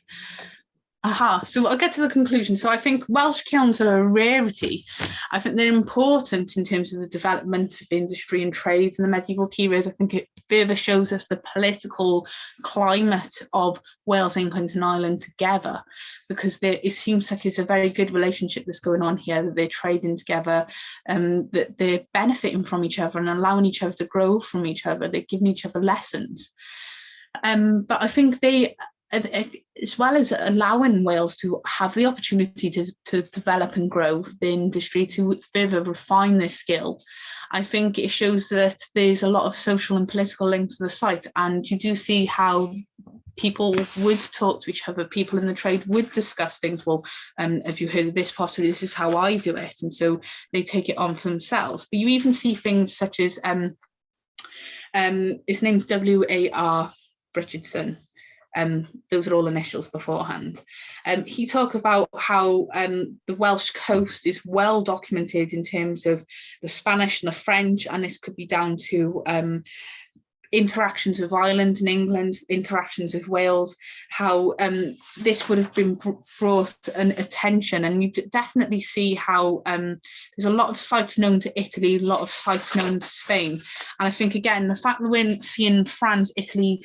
Aha, so I'll get to the conclusion. So I think Welsh kilns are a rarity. I think they're important in terms of the development of industry and trade in the medieval period. I think it further shows us the political climate of Wales, England and Ireland together, because it seems like it's a very good relationship that's going on here, that they're trading together, that they're benefiting from each other and allowing each other to grow from each other. They're giving each other lessons. But I think they as well as allowing Wales to have the opportunity to develop and grow the industry, to further refine their skill, I think it shows that there's a lot of social and political links to the site, and you do see how people would talk to each other, people in the trade would discuss things. Well, have you heard of this pottery? This is how I do it. And so they take it on for themselves. But you even see things such as, his name's W.A.R. Richardson. Those are all initials beforehand. He talks about how the Welsh coast is well documented in terms of the Spanish and the French, and this could be down to interactions with Ireland and England, interactions with Wales, how this would have been brought an attention. And you definitely see how there's a lot of sites known to Italy, a lot of sites known to Spain. And I think, again, the fact that we're seeing France, Italy,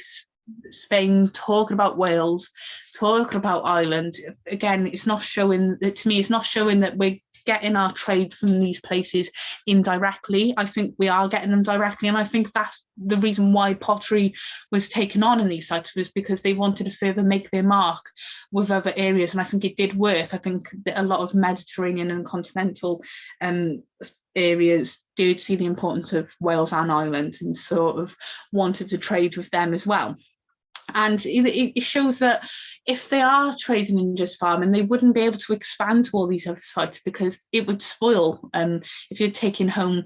Spain talking about Wales, talking about Ireland, again, it's not showing that, to me, it's not showing that we're getting our trade from these places indirectly. I think we are getting them directly, and I think that's the reason why pottery was taken on in these sites, was because they wanted to further make their mark with other areas, and I think it did work. I think that a lot of Mediterranean and continental areas did see the importance of Wales and Ireland and sort of wanted to trade with them as well. And it shows that if they are trading in just farming, they wouldn't be able to expand to all these other sites, because it would spoil. If you're taking home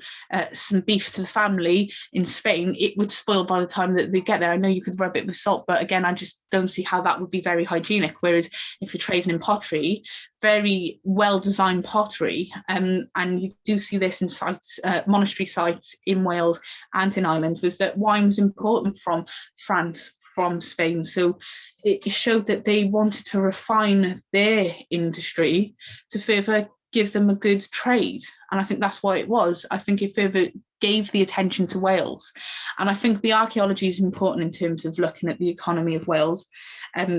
some beef to the family in Spain, it would spoil by the time that they get there. I know you could rub it with salt, but again, I just don't see how that would be very hygienic. Whereas if you're trading in pottery, very well-designed pottery, and you do see this in sites, monastery sites in Wales and in Ireland, was that wine was important from France, from Spain. So it showed that they wanted to refine their industry to further give them a good trade. And I think that's why it was. I think it further gave the attention to Wales. And I think the archaeology is important in terms of looking at the economy of Wales,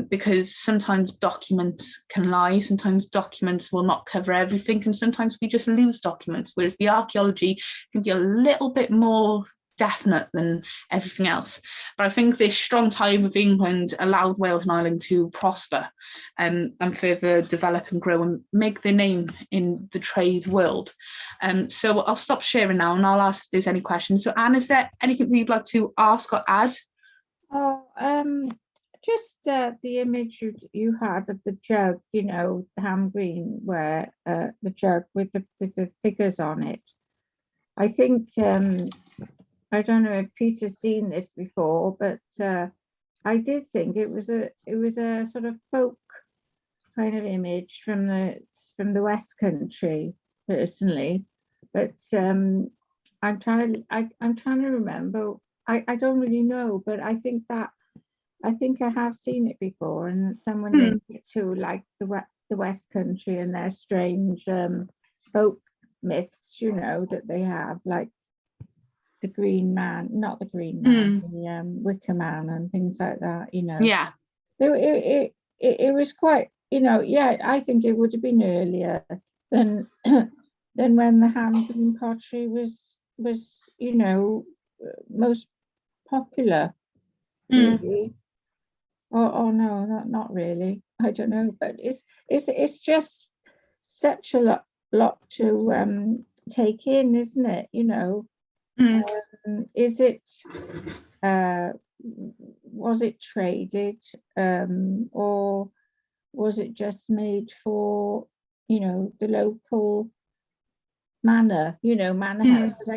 because sometimes documents can lie, sometimes documents will not cover everything, and sometimes we just lose documents, whereas the archaeology can be a little bit more definite than everything else. But I think this strong tie with England allowed Wales and Ireland to prosper and further develop and grow and make their name in the trade world. So I'll stop sharing now and I'll ask if there's any questions. So Anne, is there anything that you'd like to ask or add? Just the image you had of the jug, you know, the Hamgreen, where the jug with the figures on it. I think I don't know if Peter's seen this before, but I did think it was a sort of folk kind of image from the West Country, personally. But I'm trying to remember. I don't really know, but I think I have seen it before, and someone linked it to like the West Country and their strange folk myths, you know, that they have, like the Green Man, not the Green Man, the Wicker Man and things like that, you know. Yeah. So it was quite, you know, yeah, I think it would have been earlier than when the Hamgreen pottery was, you know, most popular, really. Oh no, not really. I don't know, but it's just such a lot to take in, isn't it? You know. Is it was it traded, or was it just made for, you know, the local manor, you know, manor house? Because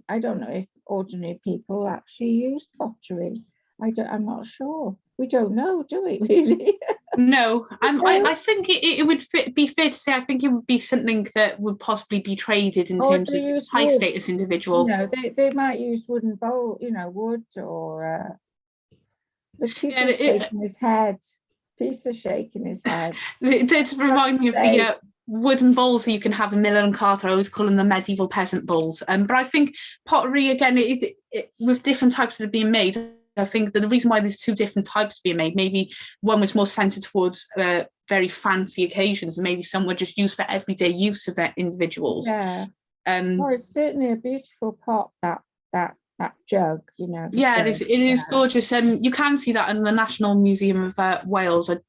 I don't know if ordinary people actually use pottery. I'm not sure. We don't know, do we, really? No, I think it would be fair to say, I think it would be something that would possibly be traded in terms of high status individual. You know, they might use wooden bowl, you know, wood, or the Peter's shaking his head. Peter's shaking his head. It does remind me of the wooden bowls that you can have in Miller and Carter. I always call them the medieval peasant bowls. But I think pottery, again, with different types that are being made, I think that the reason why there's two different types being made, maybe one was more centered towards very fancy occasions, and maybe some were just used for everyday use of their individuals. Yeah. Well, it's certainly a beautiful pot, that that jug, you know. Yeah, jug. it is gorgeous. You can see that in the National Museum of Wales. I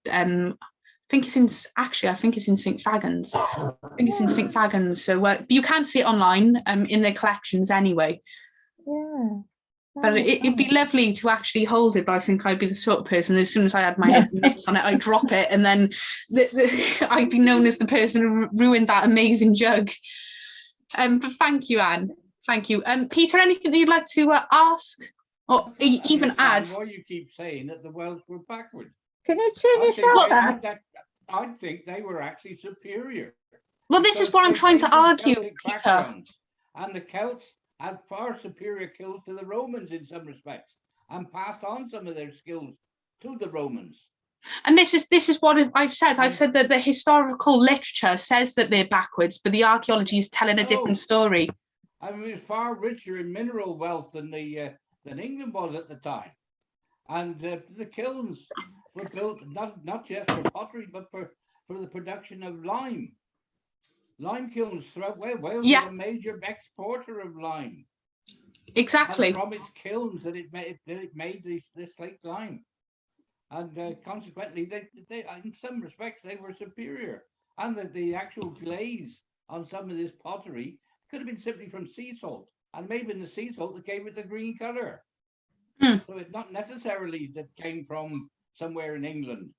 think it's in I think it's in St Fagans. I think it's in St Fagans. So you can see it online in their collections anyway. Yeah. But it'd be lovely to actually hold it, but I think I'd be the sort of person, as soon as I had my mitts on it, I'd drop it, and then I'd be known as the person who ruined that amazing jug. But thank you, Anne. Thank you. Peter, anything that you'd like to ask or even add? Why you keep saying that the Welsh were backward? Can you turn yourself back? I think they were actually superior. Well, this is what I'm trying to argue, Peter. And the Celts had far superior skills to the Romans in some respects, and passed on some of their skills to the Romans. And this is what I've said. I've said that the historical literature says that they're backwards, but the archaeology is telling a different story. I mean, it was far richer in mineral wealth than England was at the time, and the kilns were built not just for pottery, but for the production of lime. Lime kilns throughout Wales. Wales was a major exporter of lime. Exactly. And from its kilns that it made this slate lime, and consequently, they in some respects they were superior. And the actual glaze on some of this pottery could have been simply from sea salt, and maybe in the sea salt that gave it the green color. So it's not necessarily that came from somewhere in England.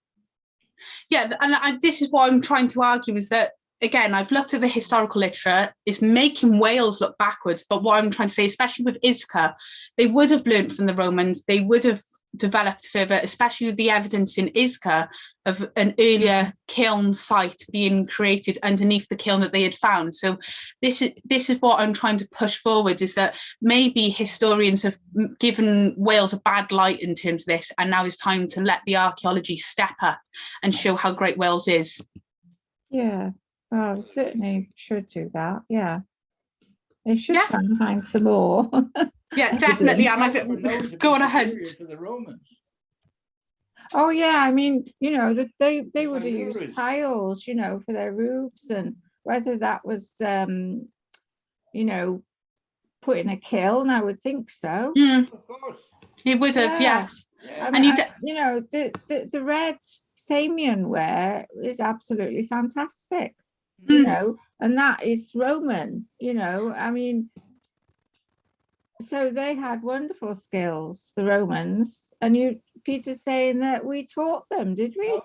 Yeah, and this is what I'm trying to argue, is that, again, I've looked at the historical literature, it's making Wales look backwards. But what I'm trying to say, especially with Isca, they would have learnt from the Romans, they would have developed further, especially with the evidence in Isca of an earlier kiln site being created underneath the kiln that they had found. So this is what I'm trying to push forward, is that maybe historians have given Wales a bad light in terms of this, and now it's time to let the archaeology step up and show how great Wales is. Yeah, well, certainly should do that. Yeah, they should try and find some more. Yeah, definitely. And go on ahead. To the Romans. Oh yeah, I mean, you know, that they would have used tiles, you know, for their roofs, and whether that was, you know, put in a kiln, I would think so. Of course, he would have, yes. Yeah. I mean, you know, the red Samian ware is absolutely fantastic, you know, and that is Roman, you know. I mean, so they had wonderful skills, the Romans, and Peter's saying that we taught them, did we?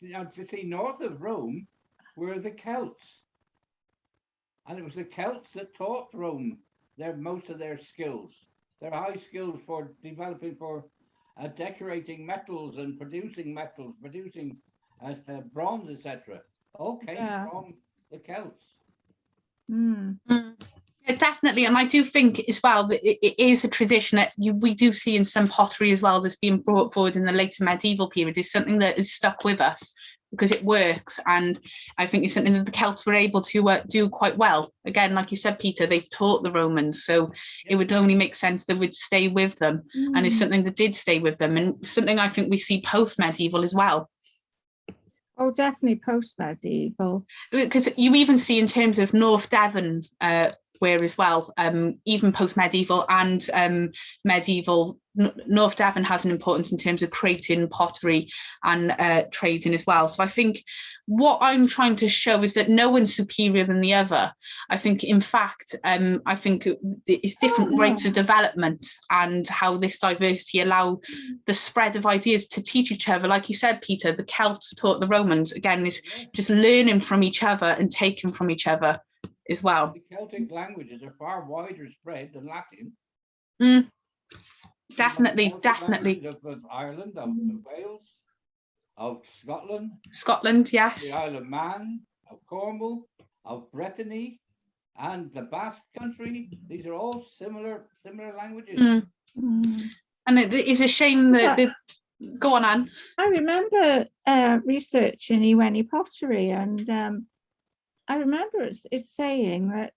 No, you see, north of Rome were the Celts, and it was the Celts that taught Rome most of their skills, their high skills for developing, for decorating metals and producing bronze, etc. All came from the Celts. Yeah, definitely. And I do think as well that it is a tradition that we do see in some pottery as well that's being brought forward in the later medieval period. Is something that is stuck with us because it works, and I think it's something that the Celts were able to do quite well. Again, like you said, Peter, they taught the Romans, so it would only make sense that would stay with them, and it's something that did stay with them, and something I think we see post-medieval as well. Oh, definitely post-medieval. Because you even see in terms of North Devon ware as well, even post-medieval and medieval, North Devon has an importance in terms of creating pottery and trading as well. So I think what I'm trying to show is that no one's superior than the other. I think, in fact, I think it's different rates of development, and how this diversity allow the spread of ideas to teach each other. Like you said, Peter, the Celts taught the Romans. Again, it's just learning from each other and taking from each other as well. The Celtic languages are far wider spread than Latin. Definitely. Of Ireland, of Wales, of Scotland. Scotland, yes. The Isle of Man, of Cornwall, of Brittany, and the Basque country. These are all similar languages. And it is a shame that go on, Anne. I remember researching Iweni pottery, and I remember it's saying that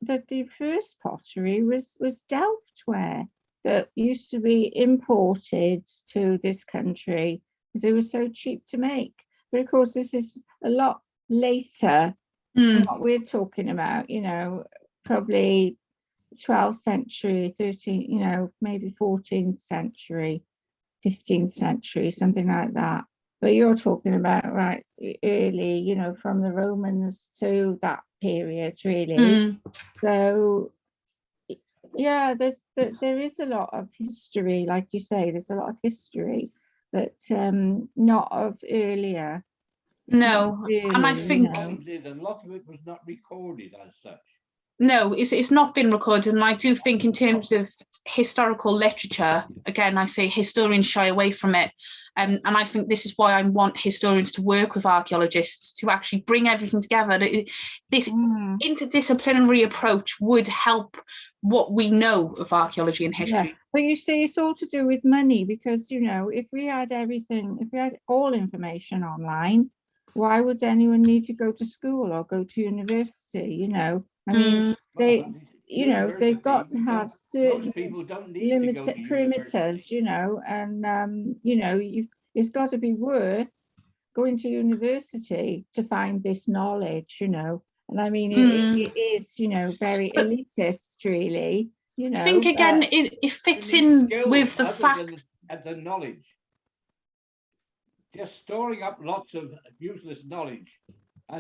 that the first pottery was Delft ware that used to be imported to this country because they were so cheap to make. But of course, this is a lot later than what we're talking about, you know, probably 12th century, 13th, you know, maybe 14th century, 15th century, something like that. But you're talking about right early, you know, from the Romans to that period, really. So yeah, there is a lot of history, like you say, there's a lot of history, but not of earlier. It's not No, really, and I you think know. And a lot of it was not recorded as such. no, it's not been recorded, and I do think in terms of historical literature, again, I say historians shy away from it, and I think this is why I want historians to work with archaeologists to actually bring everything together. This interdisciplinary approach would help what we know of archaeology and history. Yeah, but you see, it's all to do with money, because, you know, if we had everything, if we had all information online, why would anyone need to go to school or go to university? You know, I mean, you know, they've got to have certain most people don't need to go to perimeters, you know, and you know, it's got to be worth going to university to find this knowledge, you know. And I mean, it is, you know, very elitist, really. You know, I think again, it fits in with the fact the knowledge. Just storing up lots of useless knowledge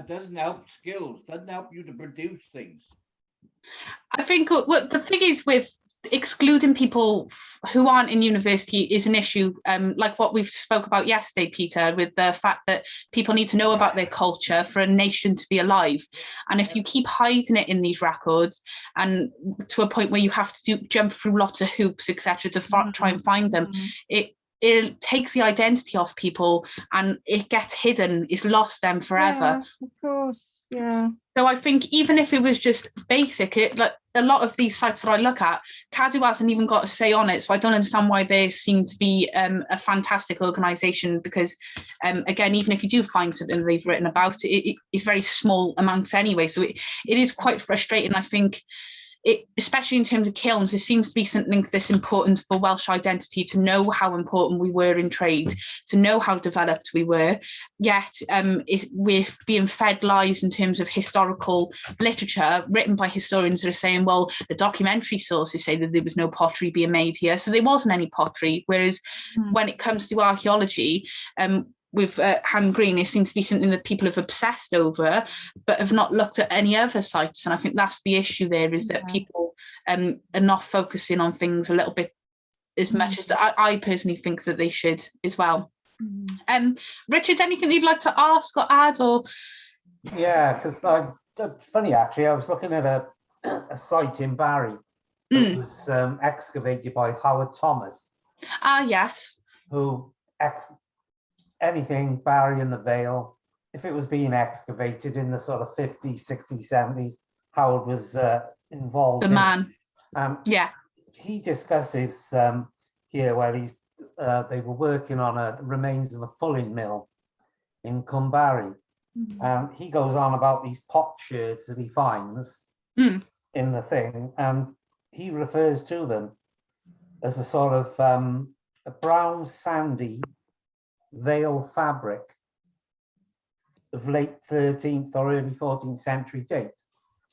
doesn't help skills, doesn't help you to produce things. I think what the thing is with excluding people who aren't in university is an issue, like what we've spoke about yesterday, Peter, with the fact that people need to know about their culture for a nation to be alive. And if you keep hiding it in these records, and to a point where you have to jump through lots of hoops, etc., to try and find them, it takes the identity off people, and it gets hidden, it's lost then forever. Yeah, of course, yeah. So I think even if it was just basic, like a lot of these sites that I look at, Cadw hasn't even got a say on it. So I don't understand why they seem to be a fantastic organisation, because again, even if you do find something they've written about, it's very small amounts anyway. So it is quite frustrating, I think. Especially in terms of kilns, it seems to be something that's important for Welsh identity, to know how important we were in trade, to know how developed we were, yet we're being fed lies in terms of historical literature written by historians that are saying, well, the documentary sources say that there was no pottery being made here, so there wasn't any pottery, whereas when it comes to archaeology, with Hamgreen, it seems to be something that people have obsessed over, but have not looked at any other sites. And I think that's the issue there, is that people are not focusing on things a little bit as much as I personally think that they should as well. Richard, anything you'd like to ask or add? Or yeah, because it's funny actually, I was looking at a site in Barry that was excavated by Howard Thomas. Yes. Who anything Barry and the Vale, if it was being excavated in the sort of 50s, 60s, 70s, Howard was involved. The man. Yeah. He discusses here where they were working on the remains of a fulling mill in Cumbarry. He goes on about these pot sherds that he finds in the thing, and he refers to them as a sort of a brown sandy Vale fabric of late 13th or early 14th century date.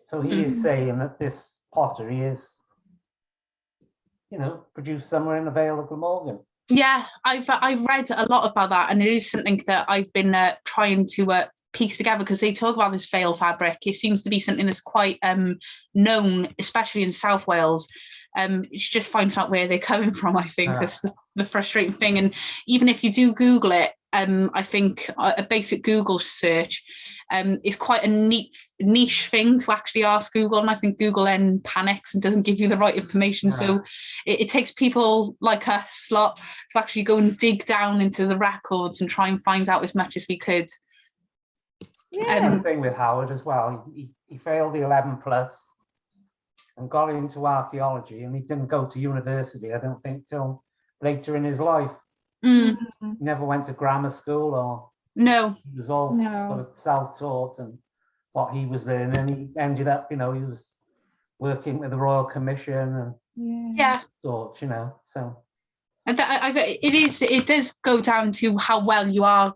So he is saying that this pottery is, you know, produced somewhere in the Vale of Glamorgan. Yeah, I've read a lot about that, and it is something that I've been trying to piece together, because they talk about this Vale fabric. It seems to be something that's quite known, especially in South Wales. It's just finding out where they're coming from, I think, that's the frustrating thing. And even if you do Google it, I think a basic Google search is quite a niche thing to actually ask Google, and I think Google then panics and doesn't give you the right information. So it takes people like us lot to actually go and dig down into the records and try and find out as much as we could. Yeah. The thing with Howard as well, he failed the 11 plus and got into archaeology, and he didn't go to university, I don't think, till later in his life. He never went to grammar school, or he was all sort of self-taught and what he was learning, and he ended up, you know, he was working with the Royal Commission and sorts, you know. So It does go down to how well you are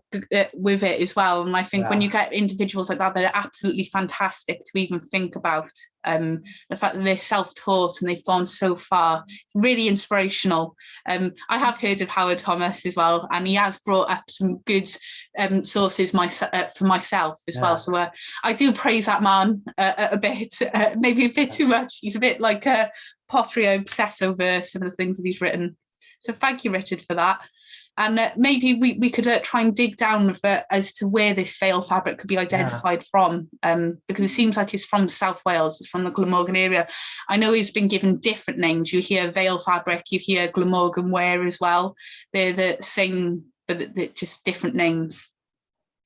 with it as well. And I think when you get individuals like that, they're absolutely fantastic to even think about. The fact that they're self-taught and they've gone so far, it's really inspirational. I have heard of Howard Thomas as well, and he has brought up some good sources for myself as well. So I do praise that man a bit, maybe a bit too much. He's a bit like a Pottery. I obsess over some of the things that he's written. So thank you, Richard, for that. And maybe we could try and dig down as to where this veil fabric could be identified from, because it seems like it's from South Wales, it's from the Glamorgan area. I know it's been given different names. You hear veil fabric, you hear Glamorgan ware as well. They're the same, but they're just different names.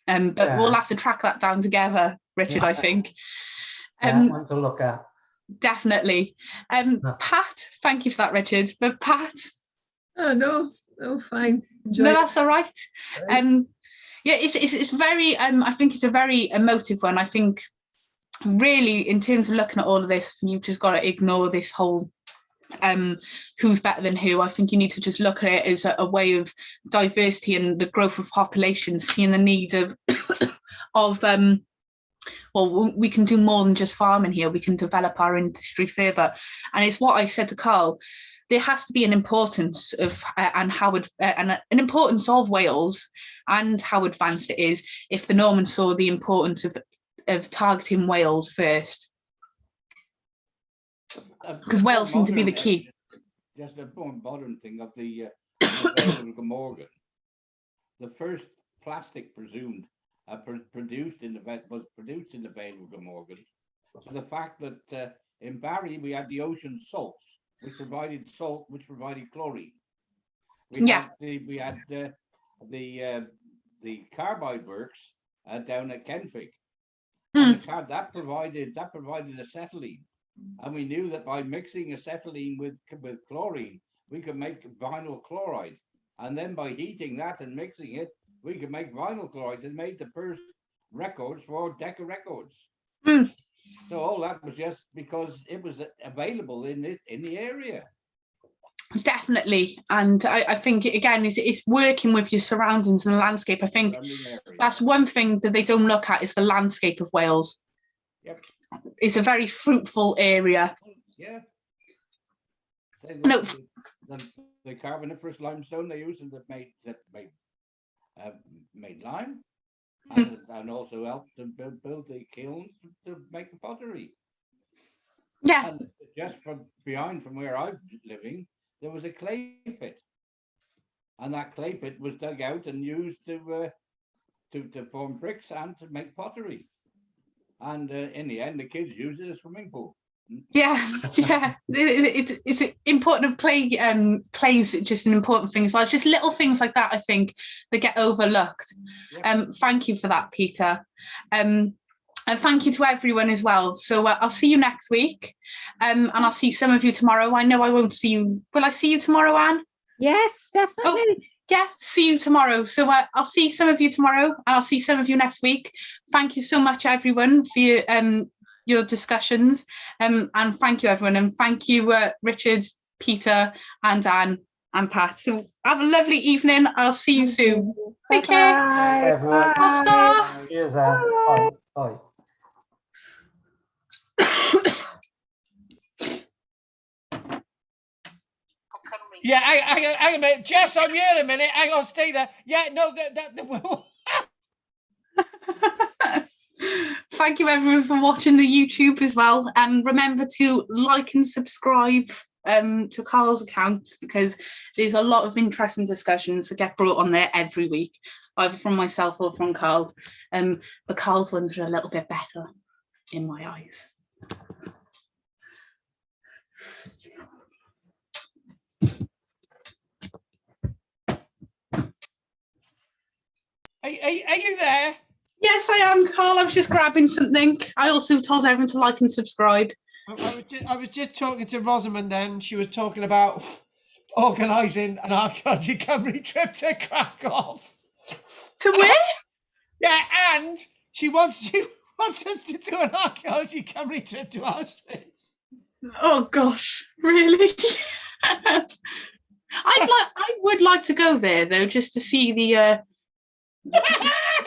But we'll have to track that down together, Richard, I think. One to look at. Definitely. Pat, thank you for that, Richard. But Pat... Oh, no, fine. Enjoy No, it. that's all right. Yeah, it's very, I think it's a very emotive one. I think really in terms of looking at all of this, you've just got to ignore this whole who's better than who. I think you need to just look at it as a way of diversity and the growth of population, seeing the need of, well, we can do more than just farming here. We can develop our industry further. And it's what I said to Carl. There has to be an importance of and an importance of Wales and how advanced it is if the Normans saw the importance of targeting Wales first, because Wales seem to be the key. Just a more modern thing of the Vale of Glamorgan. The first plastic presumed produced in the Vale of Glamorgan. The fact that in Barry we had the ocean salts, which provided salt, which provided chlorine. We had the carbide works down at Kenfig. And that provided acetylene, and we knew that by mixing acetylene with chlorine, we could make vinyl chloride, and then by heating that and mixing it, we could make vinyl chloride, and made the first records for Decca Records. So all that was just because it was available in the area. Definitely. And I think, again, it's working with your surroundings and the landscape. I think that's one thing that they don't look at is the landscape of Wales. Yep. It's a very fruitful area. Yeah. No. The carboniferous limestone they used and that made lime. And also helped to build the kilns to make the pottery. Yeah. And just behind from where I'm living, there was a clay pit, and that clay pit was dug out and used to form bricks and to make pottery. And in the end, the kids used it as a swimming pool. Yeah. It's important of clay. Clay's just an important thing as well. It's just little things like that, I think, that get overlooked. Yep. Thank you for that, Peter. And thank you to everyone as well. So I'll see you next week, and I'll see some of you tomorrow. I know I won't see you. Will I see you tomorrow, Anne? Yes, definitely. Oh, yeah, see you tomorrow. So I'll see some of you tomorrow, and I'll see some of you next week. Thank you so much, everyone, for your discussions, and thank you, everyone, and thank you, Richard, Peter, and Anne, and Pat. So have a lovely evening. I'll see you soon. Take care. Bye. Everyone. I'll start. Cheers, Anne. Bye. Yeah, hang a minute. Jess, I'm here in a minute. Hang on, stay there. Yeah, no, Thank you, everyone, for watching the YouTube as well. And remember to like and subscribe to Carl's account, because there's a lot of interesting discussions that get brought on there every week, either from myself or from Carl. But Carl's ones are a little bit better in my eyes. Are you there? Yes, I am, Carl. I was just grabbing something. I also told everyone to like and subscribe. I was just talking to Rosamond then. She was talking about organising an archaeology Cymru trip to Krakow. To where? Yeah, and she wants us to do an archaeology Cymru trip to Auschwitz. Oh gosh, really? I would like to go there though, just to see the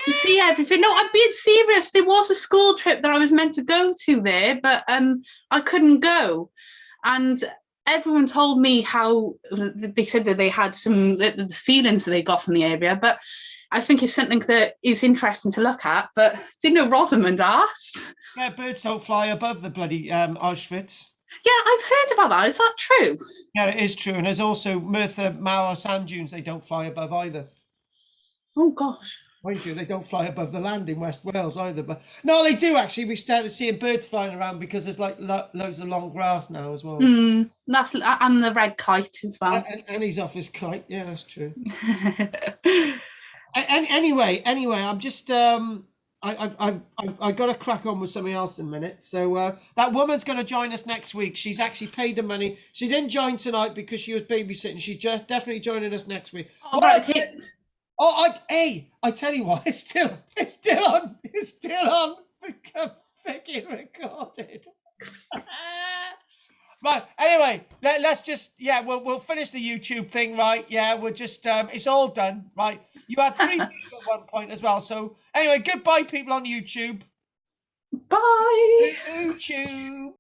to see everything. No, I'm being serious. There was a school trip that I was meant to go to there, but I couldn't go. And everyone told me how they said that they had some the feelings that they got from the area, but I think it's something that is interesting to look at. But didn't know Rosamond asked. Yeah, birds don't fly above the bloody Auschwitz. Yeah, I've heard about that. Is that true? Yeah, it is true. And there's also Merthyr Mawr sand dunes they don't fly above either. Oh gosh. Mind you, they don't fly above the land in West Wales either. But no, they do actually. We started seeing birds flying around because there's like loads of long grass now as well. That's and the red kite as well. And he's off his kite. Yeah, that's true. Anyway, I'm just I got to crack on with something else in a minute. So that woman's going to join us next week. She's actually paid the money. She didn't join tonight because she was babysitting. She's just definitely joining us next week. Oh, right, okay. I tell you what, it's still on. It's still on. Freaking recorded. Right. Anyway, let's just we'll finish the YouTube thing, right? Yeah, we'll just it's all done, right? You had 3 people at one point as well. So anyway, goodbye, people on YouTube. Bye. YouTube.